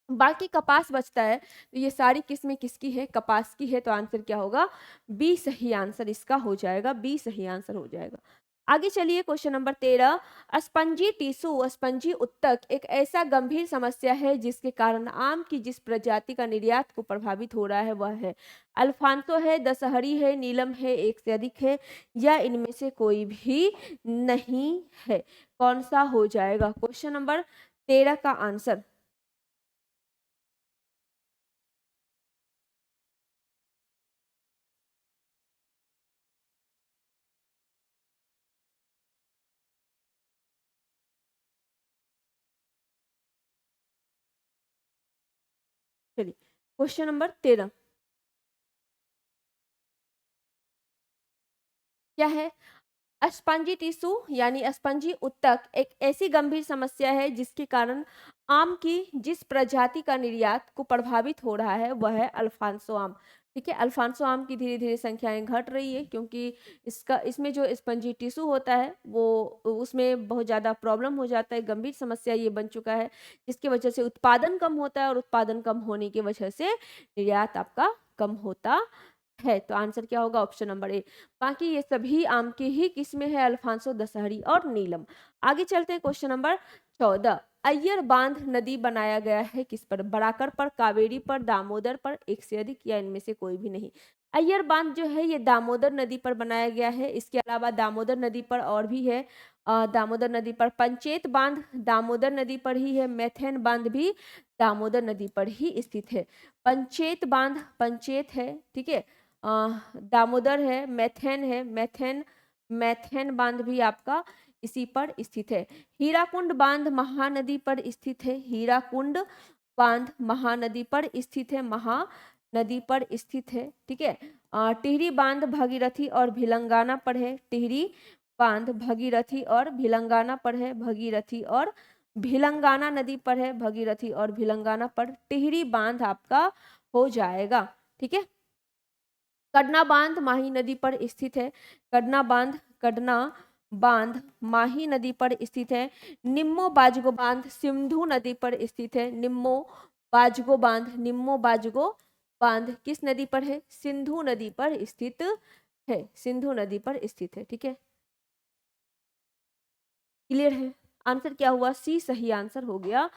बाकी कपास बचता है। तो ये सारी किस्में किसकी है? कपास की है। तो आंसर क्या होगा? बी सही आंसर इसका हो जाएगा, बी सही आंसर हो जाएगा। आगे चलिए, question number 13, spongy tissue, spongy उत्तक एक ऐसा गंभीर समस्या है जिसके कारण आम की जिस प्रजाति का निर्यात को प्रभावित हो रहा है वह है अल्फांसो है, दशहरी है, नीलम है, एक से अधिक है, या इनमें से कोई भी नहीं है। कौन सा हो जाएगा क्वेश्चन नंबर 13 का आंसर? चलिए, क्वेश्चन नंबर 13 क्या है? स्पंजी टिश्यू यानी स्पंजी उत्तक एक ऐसी गंभीर समस्या है जिसके कारण आम की जिस प्रजाति का निर्यात को प्रभावित हो रहा है वह है अल्फांसो आम। ठीक है, अल्फांसो आम की धीरे धीरे संख्याएं घट रही है क्योंकि इसमें जो स्पंजी टिश्यू होता है वो उसमें बहुत ज़्यादा प्रॉब्लम हो जाता है, गंभीर समस्या ये बन चुका है, जिसकी वजह से उत्पादन कम होता है और उत्पादन कम होने की वजह से निर्यात आपका कम होता है। तो आंसर क्या होगा? Option number A. बाकी ये सभी आम की ही किस्में हैं, अल्फांसो, दशहरी और नीलम। आगे चलते हैं क्वेश्चन नंबर 14। अय्यर बांध नदी बनाया गया है किस पर? बराकर पर, कावेरी पर, दामोदर पर, एक से अधिक या इनमें से कोई भी नहीं। अय्यर बांध जो है ये दामोदर नदी पर बनाया गया है। इसके अलावा दामोदर नदी पर और भी है, दामोदर नदी पर पंचेत बांध दामोदर नदी पर ही है, मैथेन बांध भी दामोदर नदी पर ही स्थित है। पंचेत बांध पंचेत है, ठीक है, दामोदर है, मैथेन बांध भी आपका इसी पर स्थित है। हीराकुंड बांध महानदी पर स्थित है, हीराकुंड बांध महानदी पर स्थित है, महानदी पर स्थित है, ठीक है। टिहरी बांध भगीरथी और भिलंगाना पर है, टिहरी बांध भगीरथी और भिलंगाना पर है, भगीरथी और भिलंगाना नदी पर है, भगीरथी और भिलंगाना पर टिहरी बांध आपका हो जाएगा, ठीक है। कड़ना बांध माही नदी पर स्थित है, कड़ना बांध माही नदी पर स्थित है। निम्मो बाजगो बांध सिंधु नदी पर स्थित है, निम्मो बाजगो बांध किस नदी पर है? सिंधु नदी पर स्थित है, सिंधु नदी पर स्थित है, ठीक है। क्लियर है? आंसर क्या हुआ? सी सही आंसर हो गया,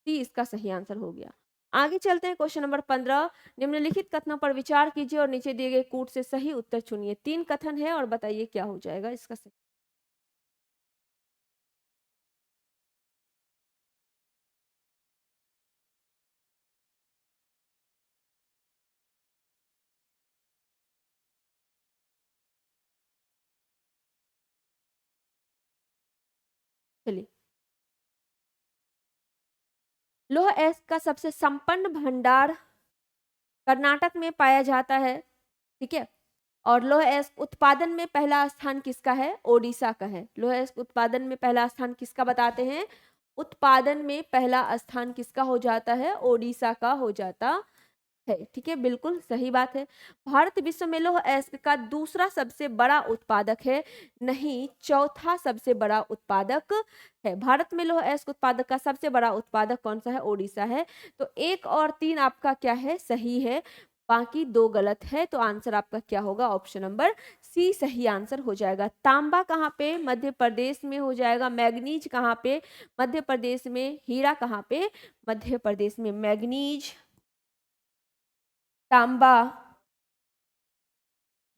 सी इसका सही आंसर हो गया। आगे चलते हैं क्वेश्चन नंबर 15। निम्नलिखित कथनों पर विचार कीजिए और नीचे दिए गए कूट से सही उत्तर चुनिए। 3 कथन है और बताइए क्या हो जाएगा इसका सही। चलिए, लौह अयस्क का सबसे संपन्न भंडार कर्नाटक में पाया जाता है, ठीक है। और लौह अयस्क उत्पादन में पहला स्थान किसका है? ओडिशा का है। लौह अयस्क उत्पादन में पहला स्थान किसका बताते हैं? उत्पादन में पहला स्थान किसका हो जाता है? ओडिशा का हो जाता है, ठीक है, बिल्कुल सही बात है। भारत विश्व में लौह अयस्क का दूसरा सबसे बड़ा उत्पादक है, नहीं, चौथा सबसे बड़ा उत्पादक है। भारत में लौह अयस्क उत्पादक का सबसे बड़ा उत्पादक कौन सा है? ओडिशा है। तो 1 और 3 आपका क्या है? सही है, बाकी 2 गलत है। तो आंसर आपका क्या होगा? ऑप्शन नंबर सी सही आंसर हो जाएगा। तांबा कहाँ पे? मध्य प्रदेश में हो जाएगा। मैग्नीज कहाँ पे? मध्य प्रदेश में। हीरा कहाँ पे? मध्य प्रदेश में। मैग्नीज, तांबा,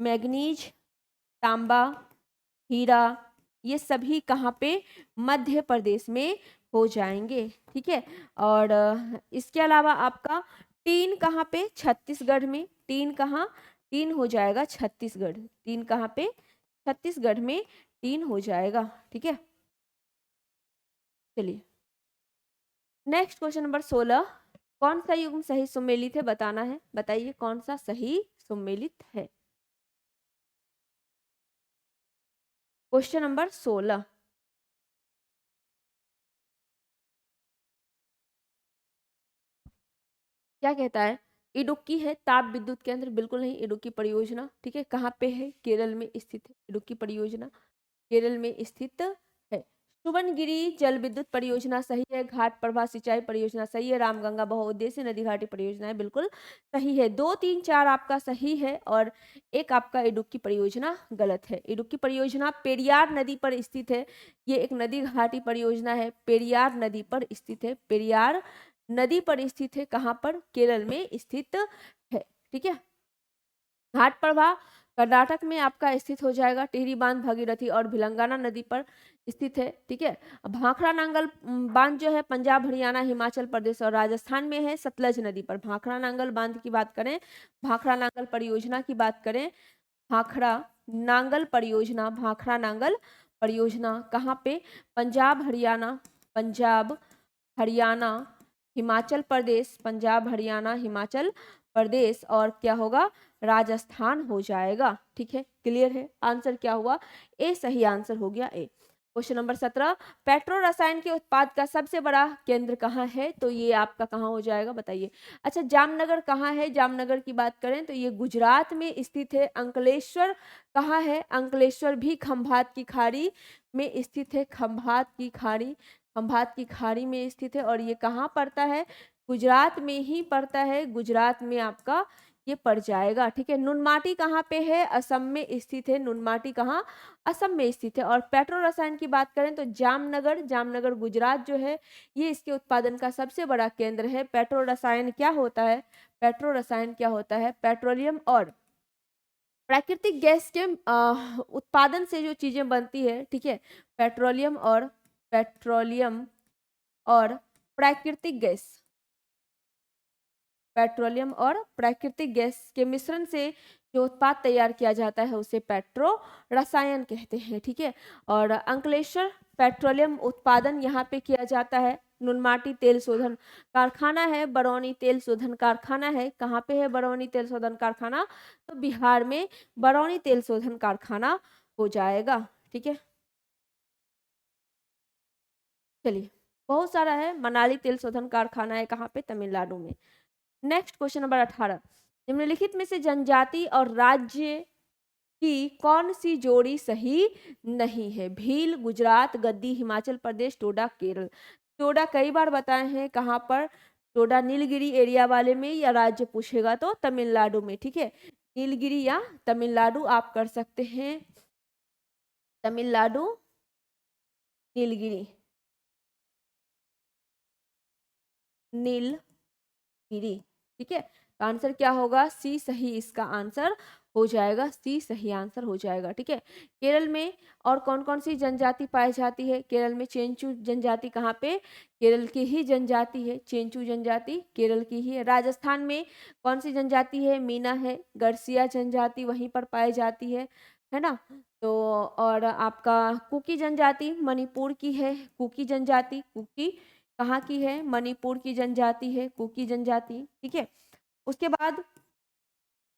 मैग्नीज, तांबा, हीरा, ये सभी कहाँ पे? मध्य प्रदेश में हो जाएंगे, ठीक है। और इसके अलावा आपका टीन कहाँ पे? छत्तीसगढ़ में। टीन कहाँ? टीन हो जाएगा छत्तीसगढ़। टीन कहाँ पे? छत्तीसगढ़ में टीन हो जाएगा, ठीक है। चलिए, नेक्स्ट क्वेश्चन नंबर 16। कौन सा युग्म सही सुमेलित है बताना है, बताइए कौन सा सही सुमेलित है। क्वेश्चन नंबर 16 क्या कहता है? इडुक्की है ताप विद्युत केंद्र? बिल्कुल नहीं। इडुक्की परियोजना, ठीक है, कहाँ पे है? केरल में स्थित है। इडुक्की परियोजना केरल में स्थित है। सुबनगिरी जल विद्युत परियोजना सही है। घाट प्रभा सिंचाई परियोजना सही है। रामगंगा बहुउद्देशीय नदी घाटी परियोजना है, बिल्कुल सही है। 2, 3, 4 आपका सही है और एक आपका इडुक्की परियोजना गलत है। इडुक्की परियोजना पेरियार नदी पर स्थित है। ये एक नदी घाटी परियोजना है, पेरियार नदी पर स्थित है। पेरियार नदी पर स्थित है, कहाँ पर? केरल में स्थित है, ठीक है। घाट प्रभा कर्नाटक में आपका स्थित हो जाएगा। टिहरी बांध भगीरथी और भिलंगाना नदी पर स्थित है, ठीक है। भाखड़ा नांगल बांध जो है पंजाब, हरियाणा, हिमाचल प्रदेश और राजस्थान में है, सतलज नदी पर। भाखड़ा नांगल बांध की बात करें, भाखड़ा नांगल परियोजना की बात करें, भाखड़ा नांगल परियोजना, भाखड़ा नांगल परियोजना कहाँ पे? पंजाब, हरियाणा, पंजाब, हरियाणा, हिमाचल प्रदेश, पंजाब, हरियाणा, हिमाचल प्रदेश और क्या होगा, राजस्थान हो जाएगा। ठीक है, क्लियर है। आंसर क्या हुआ, ए सही आंसर हो गया ए। क्वेश्चन नंबर 17, पेट्रो रसायन के उत्पाद का सबसे बड़ा केंद्र कहाँ है, तो ये आपका कहाँ हो जाएगा, बताइए। अच्छा, जामनगर कहाँ है, जामनगर की बात करें तो ये गुजरात में स्थित है। अंकलेश्वर कहाँ है, अंकलेश्वर भी खंभात की खाड़ी में स्थित है, खंभात की खाड़ी, खंभात की खाड़ी में स्थित है। और ये कहाँ पड़ता है, गुजरात में ही पड़ता है, गुजरात में आपका ये पड़ जाएगा। ठीक है, नुनमाटी कहाँ पे है, असम में स्थित है, नुनमाटी कहाँ, असम में स्थित है। और पेट्रो रसायन की बात करें तो जामनगर, जामनगर गुजरात जो है ये इसके उत्पादन का सबसे बड़ा केंद्र है। पेट्रो रसायन क्या होता है, पेट्रो रसायन क्या होता है, पेट्रोलियम और प्राकृतिक गैस के उत्पादन से जो चीजें बनती है। ठीक है, पेट्रोलियम और, पेट्रोलियम और प्राकृतिक गैस, पेट्रोलियम और प्राकृतिक गैस के मिश्रण से जो उत्पाद तैयार किया जाता है उसे पेट्रो रसायन कहते हैं। ठीक है, और अंकलेश्वर पेट्रोलियम उत्पादन यहाँ पे किया जाता है। नुनमाटी तेल शोधन कारखाना है, बरौनी तेल शोधन कारखाना है, कहाँ पे है बरौनी तेल शोधन कारखाना, तो बिहार में बरौनी तेल शोधन कारखाना हो जाएगा। ठीक है, चलिए, बहुत सारा है, मनाली तेल शोधन कारखाना है कहाँ पे, तमिलनाडु में। नेक्स्ट क्वेश्चन नंबर 18, निम्नलिखित में से जनजाति और राज्य की कौन सी जोड़ी सही नहीं है, भील गुजरात, गद्दी हिमाचल प्रदेश, टोडा केरल। टोडा कई बार बताए हैं, कहाँ पर, टोडा नीलगिरी एरिया वाले में, या राज्य पूछेगा तो तमिलनाडु में। ठीक है, नीलगिरी या तमिलनाडु आप कर सकते हैं, तमिलनाडु, नीलगिरी, नीलगिरी। ठीक है, तो आंसर क्या होगा, सी सही इसका आंसर हो जाएगा, सी सही आंसर हो जाएगा। ठीक है, केरल में और कौन कौन सी जनजाति पाई जाती है, केरल में चेंचू जनजाति, कहाँ पे, केरल की ही जनजाति है, चेंचू जनजाति केरल की ही है। राजस्थान में कौन सी जनजाति है, मीना है, गरसिया जनजाति वहीं पर पाई जाती है ना। तो और आपका कुकी जनजाति मणिपुर की है, कुकी जनजाति, कुकी कहाँ की है, मणिपुर की जनजाति है कुकी जनजाति। ठीक है, उसके बाद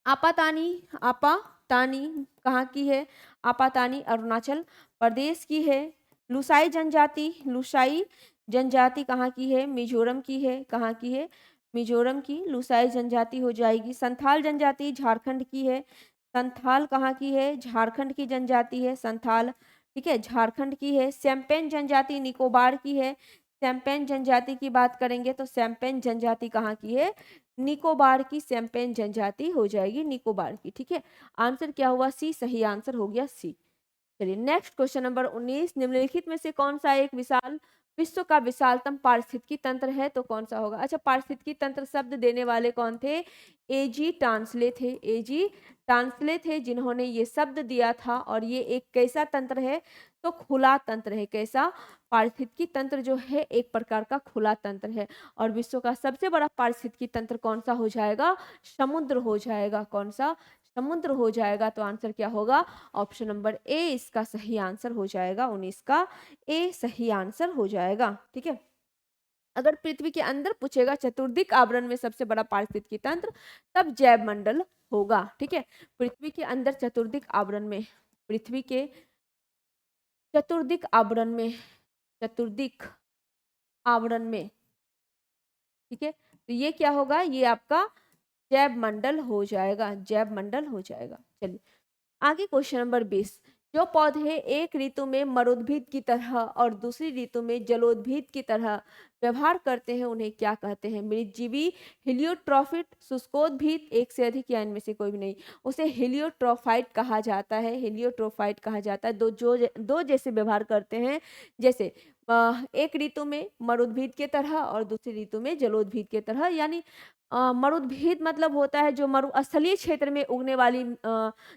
आपातानी, आपातानी कहाँ की है, आपातानी अरुणाचल प्रदेश की है। लुसाई जनजाति, लुसाई जनजाति कहाँ की है, मिजोरम की है, कहाँ की है, मिजोरम की लुसाई जनजाति हो जाएगी। संथाल जनजाति झारखंड की है, संथाल कहाँ की है, झारखंड की जनजाति है संथाल। ठीक है, झारखंड की है। सैम्पेन जनजाति निकोबार की है, सैम्पेन जनजाति की बात करेंगे तो सैम्पेन जनजाति कहाँ की है, निकोबार की सैम्पेन जनजाति हो जाएगी, निकोबार की। ठीक है, आंसर क्या हुआ, सी सही आंसर हो गया सी। चलिए, नेक्स्ट क्वेश्चन नंबर 19, निम्नलिखित में से कौन सा एक विश्व का विशालतम पारिस्थितिकी तंत्र है, तो कौन सा होगा। अच्छा, पारिस्थितिकी तंत्र शब्द देने वाले कौन थे, एजी टांसले थे, एजी टांसले थे जिन्होंने ये शब्द दिया था। और ये एक कैसा तंत्र है, तो खुला तंत्र है। कैसा, पारिस्थितिकी तंत्र जो है एक प्रकार का खुला तंत्र है। और विश्व का सबसे बड़ा पारिस्थितिकी तंत्र कौन सा हो जाएगा, समुद्र हो जाएगा। कौन सा, समुद्र हो जाएगा। तो आंसर क्या होगा, ऑप्शन नंबर ए इसका सही आंसर हो जाएगा, 19 का ए सही आंसर हो जाएगा। ठीक है, अगर पृथ्वी के अंदर पूछेगा चतुर्दिक आवरण में सबसे बड़ा पारिस्थितिकी तंत्र, तब जैव मंडल होगा। ठीक है, पृथ्वी के अंदर चतुर्दिक आवरण में, पृथ्वी के चतुर्दिक आवरण में, चतुर्दिक आवरण में। ठीक है, तो ये क्या होगा, ये आपका जैव मंडल हो जाएगा, जैव मंडल हो जाएगा। चलिए आगे, क्वेश्चन नंबर 20, जो पौधे एक ऋतु में मरुद्भिद की तरह और दूसरी ऋतु में जलोद्भिद की तरह व्यवहार करते हैं उन्हें क्या कहते हैं। मृतजीवी, हेलियोट्रॉफिट, शुष्कोद्भिद, एक से अधिक या इनमें से कोई भी नहीं, उसे हेलियोट्रोफाइट कहा जाता है, हेलियोट्रोफाइट कहा जाता है। दो जैसे व्यवहार करते हैं, जैसे एक ऋतु में मरुद्भिद के तरह और दूसरी ऋतु में जलोद्भिद के तरह। यानी मरुद्भिद मतलब होता है जो मरुस्थलीय क्षेत्र में उगने वाली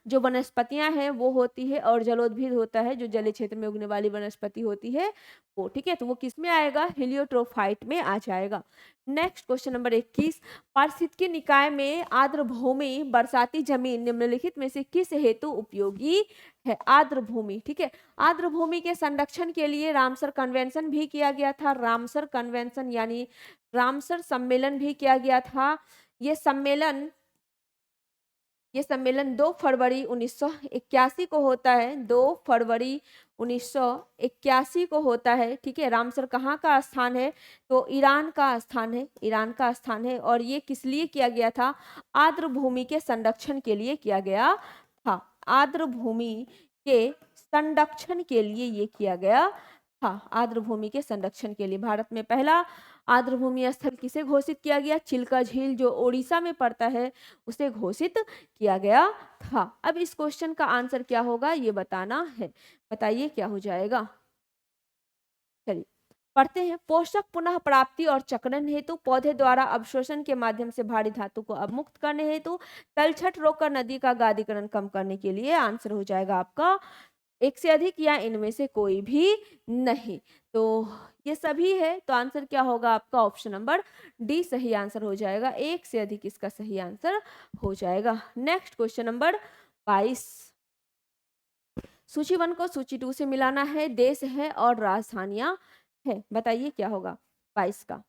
जो वनस्पतियां हैं वो होती है, और जलोद्भिद होता है जो जलीय क्षेत्र में उगने वाली वनस्पति होती है वो। ठीक है, तो वो किस में आएगा, हेलियोट्रोफाइट में आ जाएगा। नेक्स्ट क्वेश्चन नंबर 21, पारिस्थितिकी निकाय में आर्द्र भूमि बरसाती जमीन निम्नलिखित में से किस हेतु उपयोगी है। आर्द्र भूमि, ठीक है, आर्द्र भूमि के संरक्षण के लिए रामसर कन्वेंशन भी किया गया था, रामसर कन्वेंशन यानी रामसर सम्मेलन भी किया गया था। ये सम्मेलन 2 फरवरी 1981 को होता है। 2 फरवरी 1981 को होता है। ठीक है, रामसर कहाँ का स्थान है? तो ईरान का स्थान है, ईरान का स्थान है। और ये किस लिए किया गया था? आर्द्र भूमि के संरक्षण के लिए किया गया था। आर्द्र भूमि के संरक्षण के लिए ये किया गया था। आर्द्र भूमि के संरक्षण के लिए भारत में पहला आर्द्र भूमि स्थल किसे घोषित किया गया? चिल्का झील जो ओडिशा में पड़ता है, उसे घोषित किया गया था। अब इस क्वेश्चन का आंसर क्या होगा ये बताना है। बताइए क्या हो जाएगा। चलिए पढ़ते हैं। पोषक पुनः प्राप्ति और चक्रण हेतु पौधे द्वारा अवशोषण के माध्यम से भारी धातु को अवमुक्त करने हेतु तलछट रोककर नदी का गादीकरण कम करने के लिए आंसर हो जाएगा आपका एक से अधिक या इनमें से कोई भी नहीं। तो ये सभी है, तो आंसर क्या होगा आपका? ऑप्शन नंबर डी सही आंसर हो जाएगा। एक से अधिक इसका सही आंसर हो जाएगा। Next question number 22। सूची 1 को सूची 2 से मिलाना है। देश है और राजधानियां है। बताइए क्या होगा 22 का।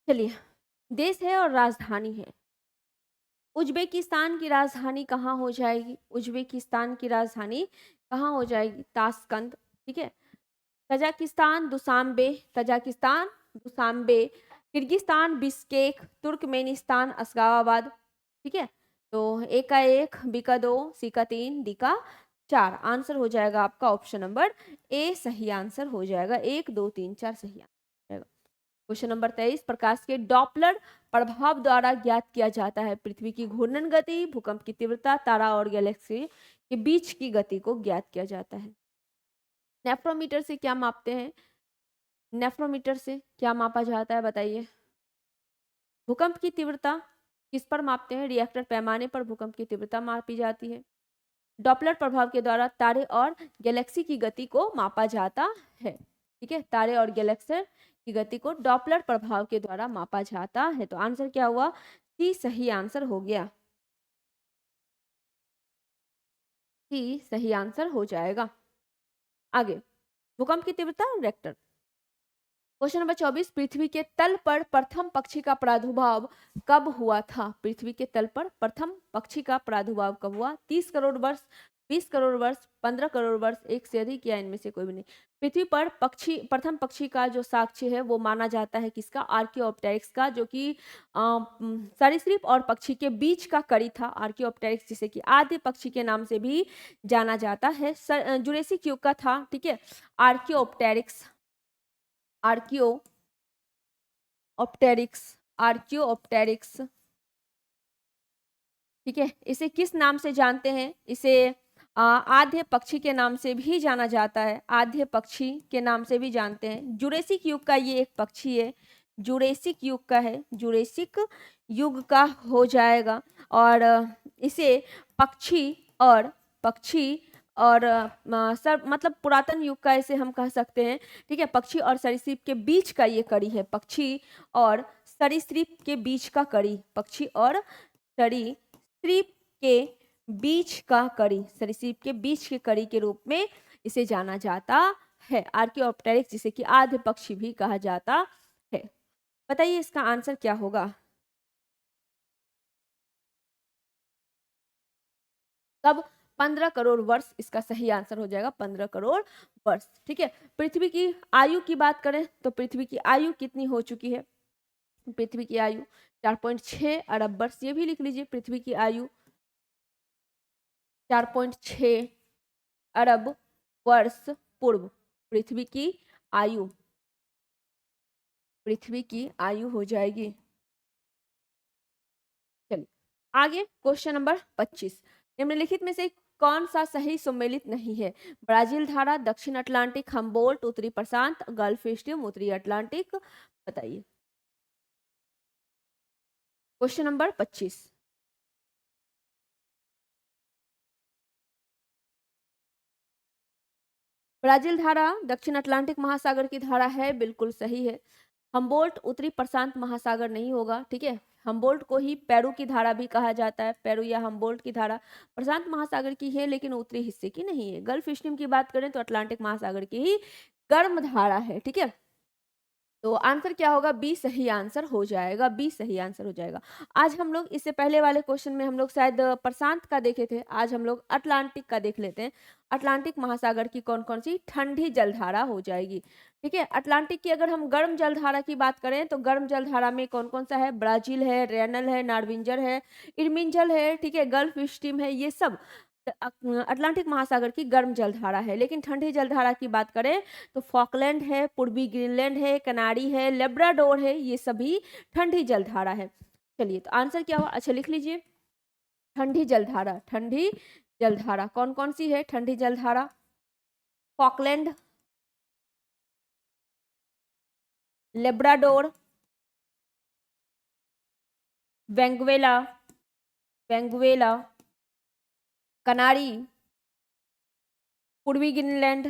चलिए, देश है और राजधानी है। उज्बेकिस्तान की राजधानी कहाँ हो जाएगी? उज्बेकिस्तान की राजधानी कहाँ हो जाएगी? ताशकंद। ठीक है। Tajikistan Dushanbe, Tajikistan Dushanbe. Kyrgyzstan Bishkek, Turkmenistan Ashgabat. ठीक है, तो ए का 1, बी का 2, सी का 3, डी का 4। आंसर हो जाएगा आपका ऑप्शन नंबर ए सही आंसर हो जाएगा। 1 2 3 4 सही आंसर। Question number 23। प्रकाश के डॉपलर प्रभाव द्वारा ज्ञात किया जाता है पृथ्वी की घूर्णन गति, भूकंप की तीव्रता, तारा और गैलेक्सी के बीच की गति को ज्ञात किया जाता है। नेफ्रोमीटर से क्या मापते हैं? नेफ्रोमीटर से क्या मापा जाता है बताइए। भूकंप की तीव्रता किस पर मापते हैं? रिएक्टर पैमाने पर भूकंप की तीव्रता मापी जाती है। डॉपलर प्रभाव के द्वारा तारे और गैलेक्सी की गति को मापा जाता है। ठीक है, तारे और गैलेक्सी की गति को डॉपलर प्रभाव के द्वारा मापा जाता है। तो आंसर क्या हुआ? सी सही आंसर हो गया। सी सही आंसर हो जाएगा। आगे, भूकंप की तीव्रता रिएक्टर। Question number 24। पृथ्वी के तल पर प्रथम पक्षी का प्रादुर्भाव कब हुआ था? पृथ्वी के तल पर प्रथम पक्षी का प्रादुर्भाव कब हुआ? 30 करोड़ वर्ष, 20 करोड़ वर्ष, 15 करोड़ वर्ष, एक से अधिक या इनमें से कोई भी नहीं। पृथ्वी पर प्रथम पक्षी का जो साक्ष्य है वो माना जाता है किसका? आर्कियोप्टेरिक्स का, जो कि सरीसृप और पक्षी के बीच का कड़ी था। आर्कियोप्टेरिक्स जिसे कि आद्य पक्षी के नाम से भी जाना जाता है, जुरेसिक युग का था। ठीक है, आर्कियोप्टेरिक्स, आर्कियोप्टेरिक्स। ठीक है, इसे किस नाम से जानते हैं? इसे आद्य पक्षी के नाम से भी जाना जाता है। आद्य पक्षी के नाम से भी जानते हैं। जुरेसिक युग का ये एक पक्षी है, जुरेसिक युग का है, जुरेसिक युग का हो जाएगा। और इसे पक्षी और सर मतलब पुरातन युग का इसे हम कह सकते हैं। ठीक है, पक्षी और सरीसृप के बीच का ये कड़ी है। पक्षी और सरीसृप के बीच का कड़ी, पक्षी और सरीसृप के बीच का कड़ी, सरीसृप के बीच के कड़ी के रूप में इसे जाना जाता है। आर्कियोप्टेरिक्स जिसे कि आद्य पक्षी भी कहा जाता है। बताइए इसका आंसर क्या होगा? कब? 15 करोड़ वर्ष इसका सही आंसर हो जाएगा। 15 करोड़ वर्ष। ठीक है, पृथ्वी की आयु की बात करें तो पृथ्वी की आयु कितनी हो चुकी है? पृथ्वी की आयु 4.6 अरब वर्ष। ये भी लिख लीजिए, पृथ्वी की आयु 4.6 अरब वर्ष पूर्व। पृथ्वी की आयु, पृथ्वी की आयु हो जाएगी। चलिए आगे, क्वेश्चन नंबर 25। निम्नलिखित में से कौन सा सही सुमेलित नहीं है? ब्राजील धारा, दक्षिण अटलांटिक, हम्बोल्ट, उत्तरी प्रशांत, गल्फ स्ट्रीम, उत्तरी अटलांटिक, बताइए। Question number 25। ब्राजील धारा दक्षिण अटलांटिक महासागर की धारा है, बिल्कुल सही है। हम्बोल्ट उत्तरी प्रशांत महासागर नहीं होगा, ठीक है। हम्बोल्ट को ही पेरू की धारा भी कहा जाता है। पेरू या हम्बोल्ट की धारा प्रशांत महासागर की है, लेकिन उत्तरी हिस्से की नहीं है। गल्फ स्ट्रीम की बात करें तो अटलांटिक महासागर की ही गर्म धारा है, ठीक है। तो आंसर क्या होगा? बी सही आंसर हो जाएगा, बी सही आंसर हो जाएगा। आज हम लोग इससे पहले वाले क्वेश्चन में हम लोग शायद प्रशांत का देखे थे, आज हम लोग अटलांटिक का देख लेते हैं। अटलांटिक महासागर की कौन कौन सी ठंडी जलधारा हो जाएगी, ठीक है। अटलांटिक की अगर हम गर्म जलधारा की बात करें तो गर्म जलधारा में कौन कौन सा है? ब्राजील है, रेनल है, नार्विंजर है, इरमिंजल है, ठीक है, गल्फ स्ट्रीम है, ये सब अटलांटिक महासागर की गर्म जलधारा है। लेकिन ठंडी जलधारा की बात करें तो फॉकलैंड है, पूर्वी ग्रीनलैंड है, कनारी है, लेब्राडोर है, ये सभी ठंडी जलधारा है। चलिए, तो आंसर क्या हुआ? अच्छा, लिख लीजिए। ठंडी जलधारा, ठंडी जलधारा कौन कौन सी है? ठंडी जलधारा फॉकलैंड, लेब्राडोर, वेंगुएला, वेंगुएला, कनारी, पूर्वी ग्रीनलैंड,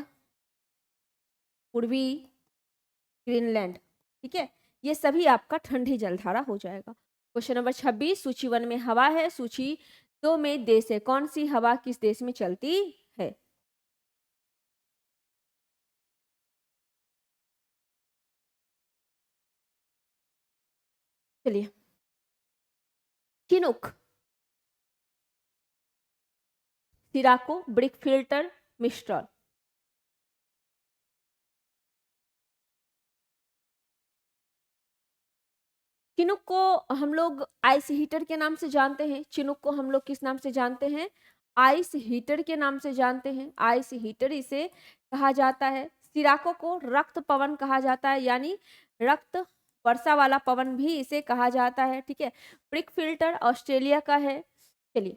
पूर्वी ग्रीनलैंड, ठीक है। ये सभी आपका ठंडी जलधारा हो जाएगा। क्वेश्चन नंबर 26, सूची 1 में हवा है, सूची 2 में देश है। कौन सी हवा किस देश में चलती है? चलिए, चिनुक, सिराको, ब्रिक फिल्टर, मिस्ट्रॉल। चिनुक को हम लोग आइस हीटर के नाम से जानते हैं। चिनुक को हम लोग किस नाम से जानते हैं? आइस हीटर के नाम से जानते हैं। आइस हीटर इसे कहा जाता है। सिराको को रक्त पवन कहा जाता है, यानी रक्त वर्षा वाला पवन भी इसे कहा जाता है, ठीक है। ब्रिक फिल्टर ऑस्ट्रेलिया का है। चलिए,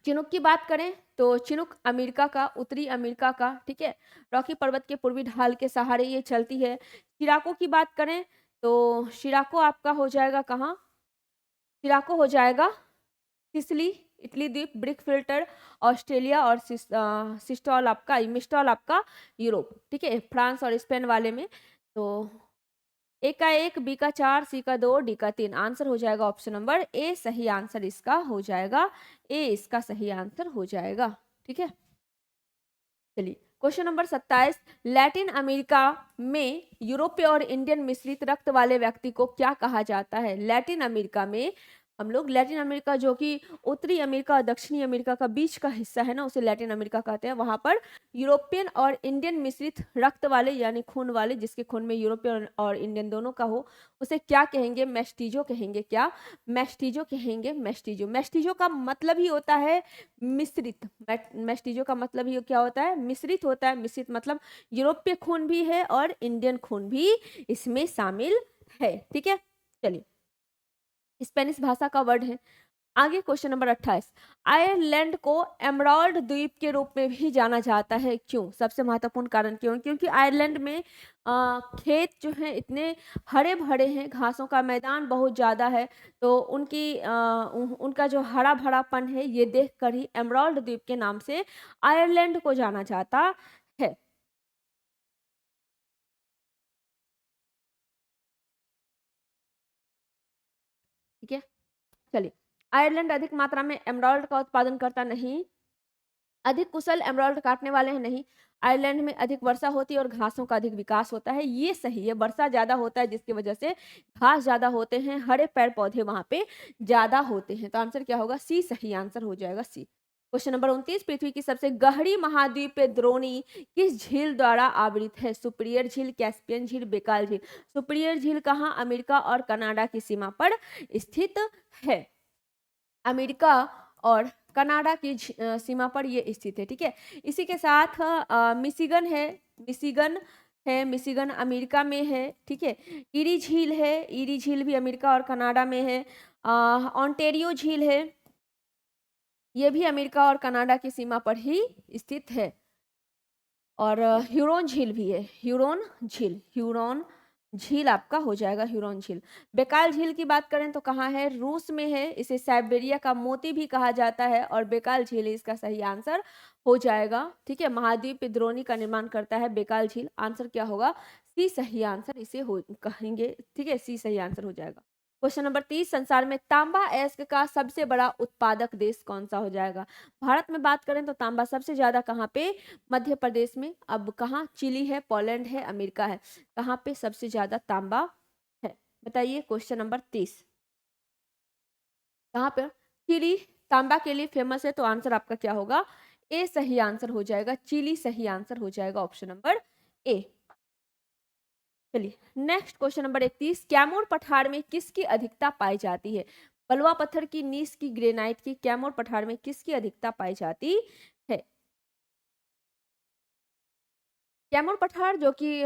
चिनुक की बात करें तो चिनुक अमेरिका का, उत्तरी अमेरिका का, ठीक है, रॉकी पर्वत के पूर्वी ढाल के सहारे ये चलती है। शिराको की बात करें तो शिराको आपका हो जाएगा कहाँ? शिराको हो जाएगा सिसिली, इटली द्वीप, ब्रिक फिल्टर ऑस्ट्रेलिया, और सिस्टॉल आपका, मिस्टॉल आपका यूरोप, ठीक है, फ्रांस और स्पेन वाले में। तो ए का 1, बी का 4, सी का 2, डी का 3। आंसर हो जाएगा ऑप्शन नंबर ए सही आंसर इसका हो जाएगा। ए इसका सही आंसर हो जाएगा, ठीक है। चलिए, क्वेश्चन नंबर 27, लैटिन अमेरिका में यूरोपीय और इंडियन मिश्रित रक्त वाले व्यक्ति को क्या कहा जाता है? लैटिन अमेरिका में हम लोग, लैटिन अमेरिका जो कि उत्तरी अमेरिका और दक्षिणी अमेरिका का बीच का हिस्सा है ना, उसे लैटिन अमेरिका कहते हैं। वहां पर यूरोपियन और इंडियन मिश्रित रक्त वाले यानी खून वाले, जिसके खून में यूरोपियन और इंडियन दोनों का हो, उसे क्या कहेंगे? मेस्टिजो कहेंगे। क्या? मेस्टिजो कहेंगे। मेस्टिजो, मेस्टिजो का मतलब ही होता है मिश्रित। मेस्टिजो का मतलब ही क्या होता है? मिश्रित होता है। मिश्रित मतलब यूरोपीय खून भी है और इंडियन खून भी इसमें शामिल है, ठीक है। चलिए, स्पेनिश भाषा का वर्ड है। आगे क्वेश्चन नंबर 28, आयरलैंड को एमराल्ड द्वीप के रूप में भी जाना जाता है, क्यों? सबसे महत्वपूर्ण कारण क्यों? क्योंकि आयरलैंड में खेत जो है इतने हरे भरे हैं, घासों का मैदान बहुत ज़्यादा है, तो उनका जो हरा भरापन है ये देखकर ही एमराल्ड द्वीप के नाम से आयरलैंड को जाना जाता है। ठीक है, चलिए, आयरलैंड अधिक मात्रा में एमराल्ड का उत्पादन करता नहीं, अधिक कुशल एमराल्ड काटने वाले हैं नहीं। आयरलैंड में अधिक वर्षा होती है और घासों का अधिक विकास होता है, ये सही है। वर्षा ज्यादा होता है जिसकी वजह से घास ज्यादा होते हैं, हरे पेड़ पौधे वहां पे ज्यादा होते हैं। तो आंसर क्या होगा? सी सही आंसर हो जाएगा, सी। क्वेश्चन नंबर 29, पृथ्वी की सबसे गहरी महाद्वीप द्रोणी किस झील द्वारा आवृत है? सुपीरियर झील, कैस्पियन झील, बेकाल झील। सुपीरियर झील कहाँ? अमेरिका और कनाडा की सीमा पर स्थित है। अमेरिका और कनाडा की सीमा पर ये स्थित है, ठीक है। इसी के साथ मिशिगन है, मिशिगन है, मिशिगन अमेरिका में है, ठीक है। ईरी झील है, ईरी झील भी अमेरिका और कनाडा में है। ऑन्टेरियो झील है, ये भी अमेरिका और कनाडा की सीमा पर ही स्थित है। और ह्यूरोन झील भी है, ह्यूरोन झील आपका हो जाएगा ह्यूरोन झील। बेकाल झील की बात करें तो कहाँ है, रूस में है। इसे साइबेरिया का मोती भी कहा जाता है और बेकाल झील इसका सही आंसर हो जाएगा। ठीक है, महाद्वीप पे द्रोणी का निर्माण करता है बेकाल झील। आंसर क्या होगा, सी सही आंसर इसे हो कहेंगे। ठीक है, सी सही आंसर हो जाएगा। क्वेश्चन नंबर 30, संसार में तांबा अयस्क का सबसे बड़ा उत्पादक देश कौन सा हो जाएगा। भारत में बात करें तो तांबा सबसे ज्यादा कहाँ पे, मध्य प्रदेश में। अब कहाँ, चिली है, पोलैंड है, अमेरिका है, कहाँ पे सबसे ज्यादा तांबा है, बताइए। क्वेश्चन नंबर 30, कहाँ पे चिली तांबा के लिए फेमस है, तो आंसर आपका क्या होगा, ए सही आंसर हो जाएगा। चिली सही आंसर हो जाएगा, ऑप्शन नंबर ए। चलिए नेक्स्ट क्वेश्चन नंबर 31, कैमूर पठार में किसकी अधिकता पाई जाती है। बलुआ पत्थर की, नीस की, ग्रेनाइट की, कैमूर पठार में किसकी अधिकता पाई जाती है। कैमूर पठार जो कि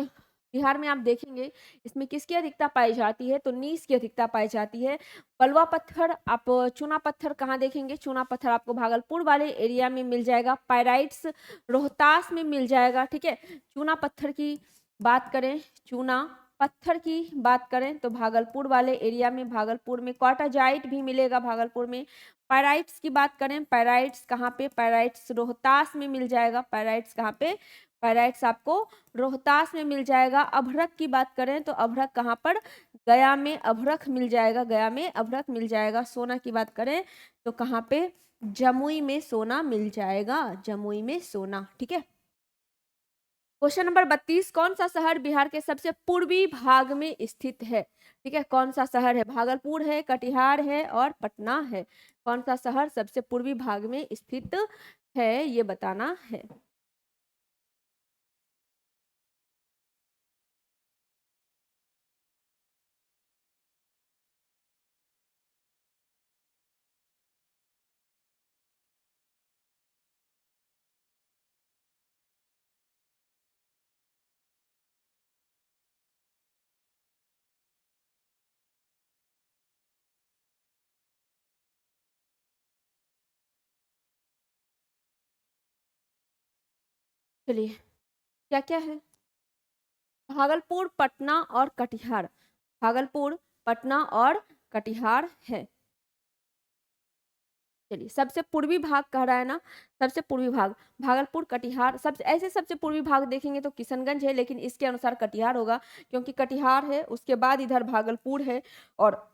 बिहार में आप देखेंगे, इसमें किसकी अधिकता पाई जाती है, तो नीस की अधिकता पाई जाती है। बलुआ पत्थर आप, चूना पत्थर कहाँ देखेंगे, चूना पत्थर आपको भागलपुर वाले एरिया में मिल जाएगा। पायराइट्स रोहतास में मिल जाएगा। ठीक है, चूना पत्थर की बात करें, चूना पत्थर की बात करें तो भागलपुर वाले एरिया में, भागलपुर में क्वार्टाजाइट भी मिलेगा भागलपुर में। पायराइट्स की बात करें, पायराइट्स कहाँ पे, पायराइट्स रोहतास में मिल जाएगा। पायराइट्स कहाँ पे, पायराइट्स आपको रोहतास में मिल जाएगा। अभ्रक की बात करें तो अभ्रक कहाँ पर, गया में अभ्रक मिल जाएगा, गया में अभ्रक मिल जाएगा। सोना की बात करें तो कहाँ पे, जमुई में सोना मिल जाएगा, जमुई में सोना। ठीक है, क्वेश्चन नंबर 32, कौन सा शहर बिहार के सबसे पूर्वी भाग में स्थित है। ठीक है, कौन सा शहर है, भागलपुर है, कटिहार है और पटना है। कौन सा शहर सबसे पूर्वी भाग में स्थित है, ये बताना है। चलिए, क्या क्या है, भागलपुर, पटना और कटिहार। भागलपुर, पटना और कटिहार है। चलिए, सबसे पूर्वी भाग कह रहा है ना, सबसे पूर्वी भाग भागलपुर, कटिहार। सबसे ऐसे सबसे पूर्वी भाग देखेंगे तो किशनगंज है, लेकिन इसके अनुसार कटिहार होगा, क्योंकि कटिहार है, उसके बाद इधर भागलपुर है और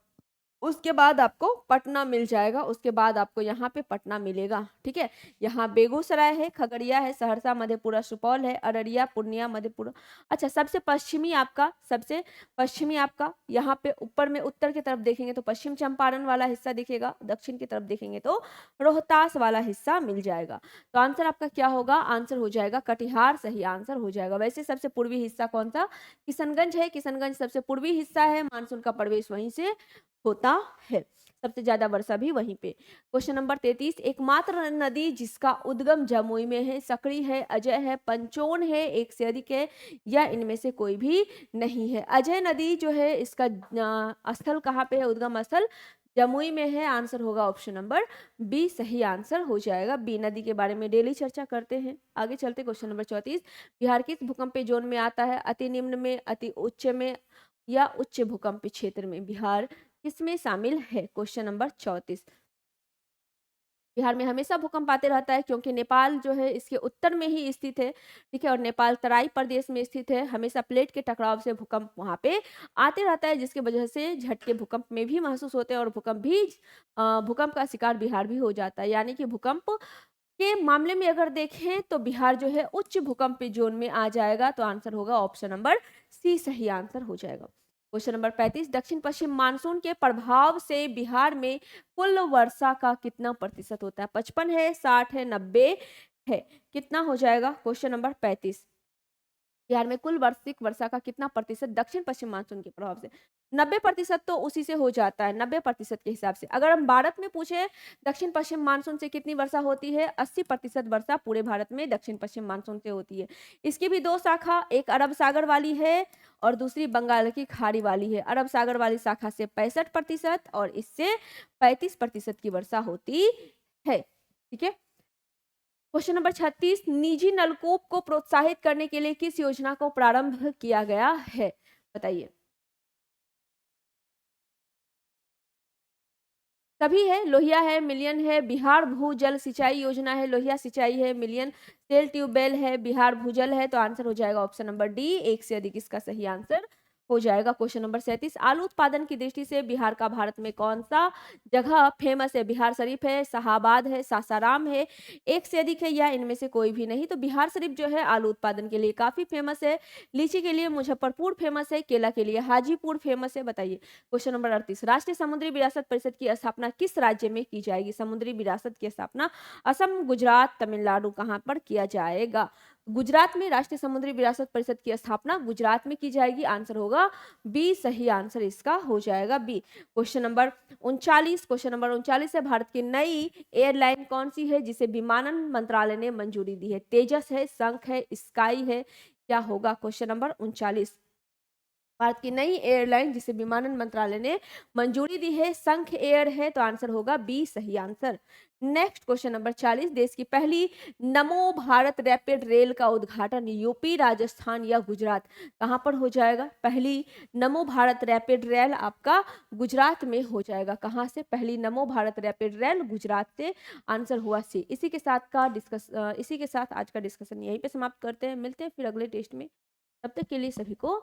उसके बाद आपको पटना मिल जाएगा, उसके बाद आपको यहाँ पे पटना मिलेगा। ठीक है, यहाँ बेगूसराय है, खगड़िया है, सहरसा, मधेपुरा, सुपौल है, अररिया, पूर्णिया, मधेपुरा। अच्छा, सबसे पश्चिमी आपका, सबसे पश्चिमी आपका यहाँ पे ऊपर में उत्तर की तरफ देखेंगे तो पश्चिम चंपारण वाला हिस्सा दिखेगा, दक्षिण की तरफ देखेंगे तो रोहतास वाला हिस्सा मिल जाएगा। तो आंसर आपका क्या होगा, आंसर हो जाएगा कटिहार सही आंसर हो जाएगा। वैसे सबसे पूर्वी हिस्सा कौन सा, किशनगंज है, किशनगंज सबसे पूर्वी हिस्सा है, मानसून का प्रवेश वहीं से होता है, सबसे ज्यादा वर्षा भी वहीं पे। क्वेश्चन नंबर 33, एकमात्र नदी जिसका उद्गम जमुई में है, सकरी है, अजय है, पंचोन है, एक से अधिक है, या इनमें से कोई भी नहीं है। अजय नदी जो है इसका स्थल कहाँ पे है, उद्गम स्थल जमुई में है। आंसर होगा ऑप्शन नंबर बी सही आंसर हो जाएगा। बी, नदी के बारे में डेली चर्चा करते हैं। आगे चलते, क्वेश्चन नंबर 34, बिहार किस भूकंपीय जोन में आता है, अति निम्न में, अति उच्च में या उच्च भूकंपीय क्षेत्र में। बिहार किसमें शामिल है, क्वेश्चन नंबर 34। बिहार में हमेशा भूकंप आते रहता है, क्योंकि नेपाल जो है इसके उत्तर में ही स्थित है। ठीक है, और नेपाल तराई प्रदेश में स्थित है, हमेशा प्लेट के टकराव से भूकंप वहां पे आते रहता है, जिसकी वजह से झटके भूकंप में भी महसूस होते हैं और भूकंप का शिकार बिहार भी हो जाता है। यानी कि भूकंप के मामले में अगर देखें तो बिहार जो है उच्च भूकंपीय जोन में आ जाएगा। तो आंसर होगा ऑप्शन नंबर सी सही आंसर हो जाएगा। क्वेश्चन नंबर 35, दक्षिण पश्चिम मानसून के प्रभाव से बिहार में कुल वर्षा का कितना प्रतिशत होता है, 55 है, 60 है, 90 है, कितना हो जाएगा। क्वेश्चन नंबर 35, बिहार में कुल वार्षिक वर्षा का कितना प्रतिशत दक्षिण पश्चिम मानसून के प्रभाव से, 90% तो उसी से हो जाता है। 90% के हिसाब से अगर हम भारत में पूछे दक्षिण पश्चिम मानसून से कितनी वर्षा होती है, 80% वर्षा पूरे भारत में दक्षिण पश्चिम मानसून से होती है। इसकी भी दो शाखा, एक अरब सागर वाली है और दूसरी बंगाल की खाड़ी वाली है। अरब सागर वाली शाखा से 65% और इससे 35% की वर्षा होती है। ठीक है। क्वेश्चन नंबर 36, निजी नलकूप को प्रोत्साहित करने के लिए किस योजना को प्रारंभ किया गया है, बताइए। सभी है, लोहिया है, मिलियन है, बिहार भूजल सिंचाई योजना है, लोहिया सिंचाई है, मिलियन सेल ट्यूबवेल है, बिहार भूजल है, तो आंसर हो जाएगा ऑप्शन नंबर डी, एक से अधिक इसका सही आंसर हो जाएगा। क्वेश्चन नंबर 37, आलू उत्पादन की दृष्टि से बिहार का भारत में कौन सा जगह फेमस है, बिहार शरीफ है, शाहाबाद है, सासाराम है, एक से अधिक है या इनमें से कोई भी नहीं। तो बिहार शरीफ जो है आलू उत्पादन के लिए काफी फेमस है, लीची के लिए मुजफ्फरपुर फेमस है, केला के लिए हाजीपुर फेमस है, बताइए। क्वेश्चन नंबर 38, राष्ट्रीय समुद्री विरासत परिषद की स्थापना किस राज्य में की जाएगी, समुद्री विरासत की स्थापना असम, गुजरात, तमिलनाडु कहाँ पर किया जाएगा। गुजरात में राष्ट्रीय समुद्री विरासत परिषद की स्थापना गुजरात में की जाएगी, आंसर होगा बी, सही आंसर इसका हो जाएगा B. Question number 39, question number 39 है, भारत की नई एयरलाइन कौन सी है जिसे विमानन मंत्रालय ने मंजूरी दी है, तेजस है, शंख है, स्काई है, क्या होगा। क्वेश्चन नंबर 39, भारत की नई एयरलाइन जिसे विमानन मंत्रालय ने मंजूरी दी है, शंख एयर है, तो आंसर होगा बी, सही आंसर। नेक्स्ट क्वेश्चन नंबर 40, देश की पहली नमो भारत रैपिड रेल का उद्घाटन यूपी, राजस्थान या गुजरात कहां पर हो जाएगा। पहली नमो भारत रैपिड रेल आपका गुजरात में हो जाएगा, कहां से, पहली नमो भारत रैपिड रेल गुजरात से, आंसर हुआ सी। इसी के साथ आज का डिस्कशन यहीं पे समाप्त करते हैं, मिलते हैं फिर अगले टेस्ट में, तब तक के लिए सभी को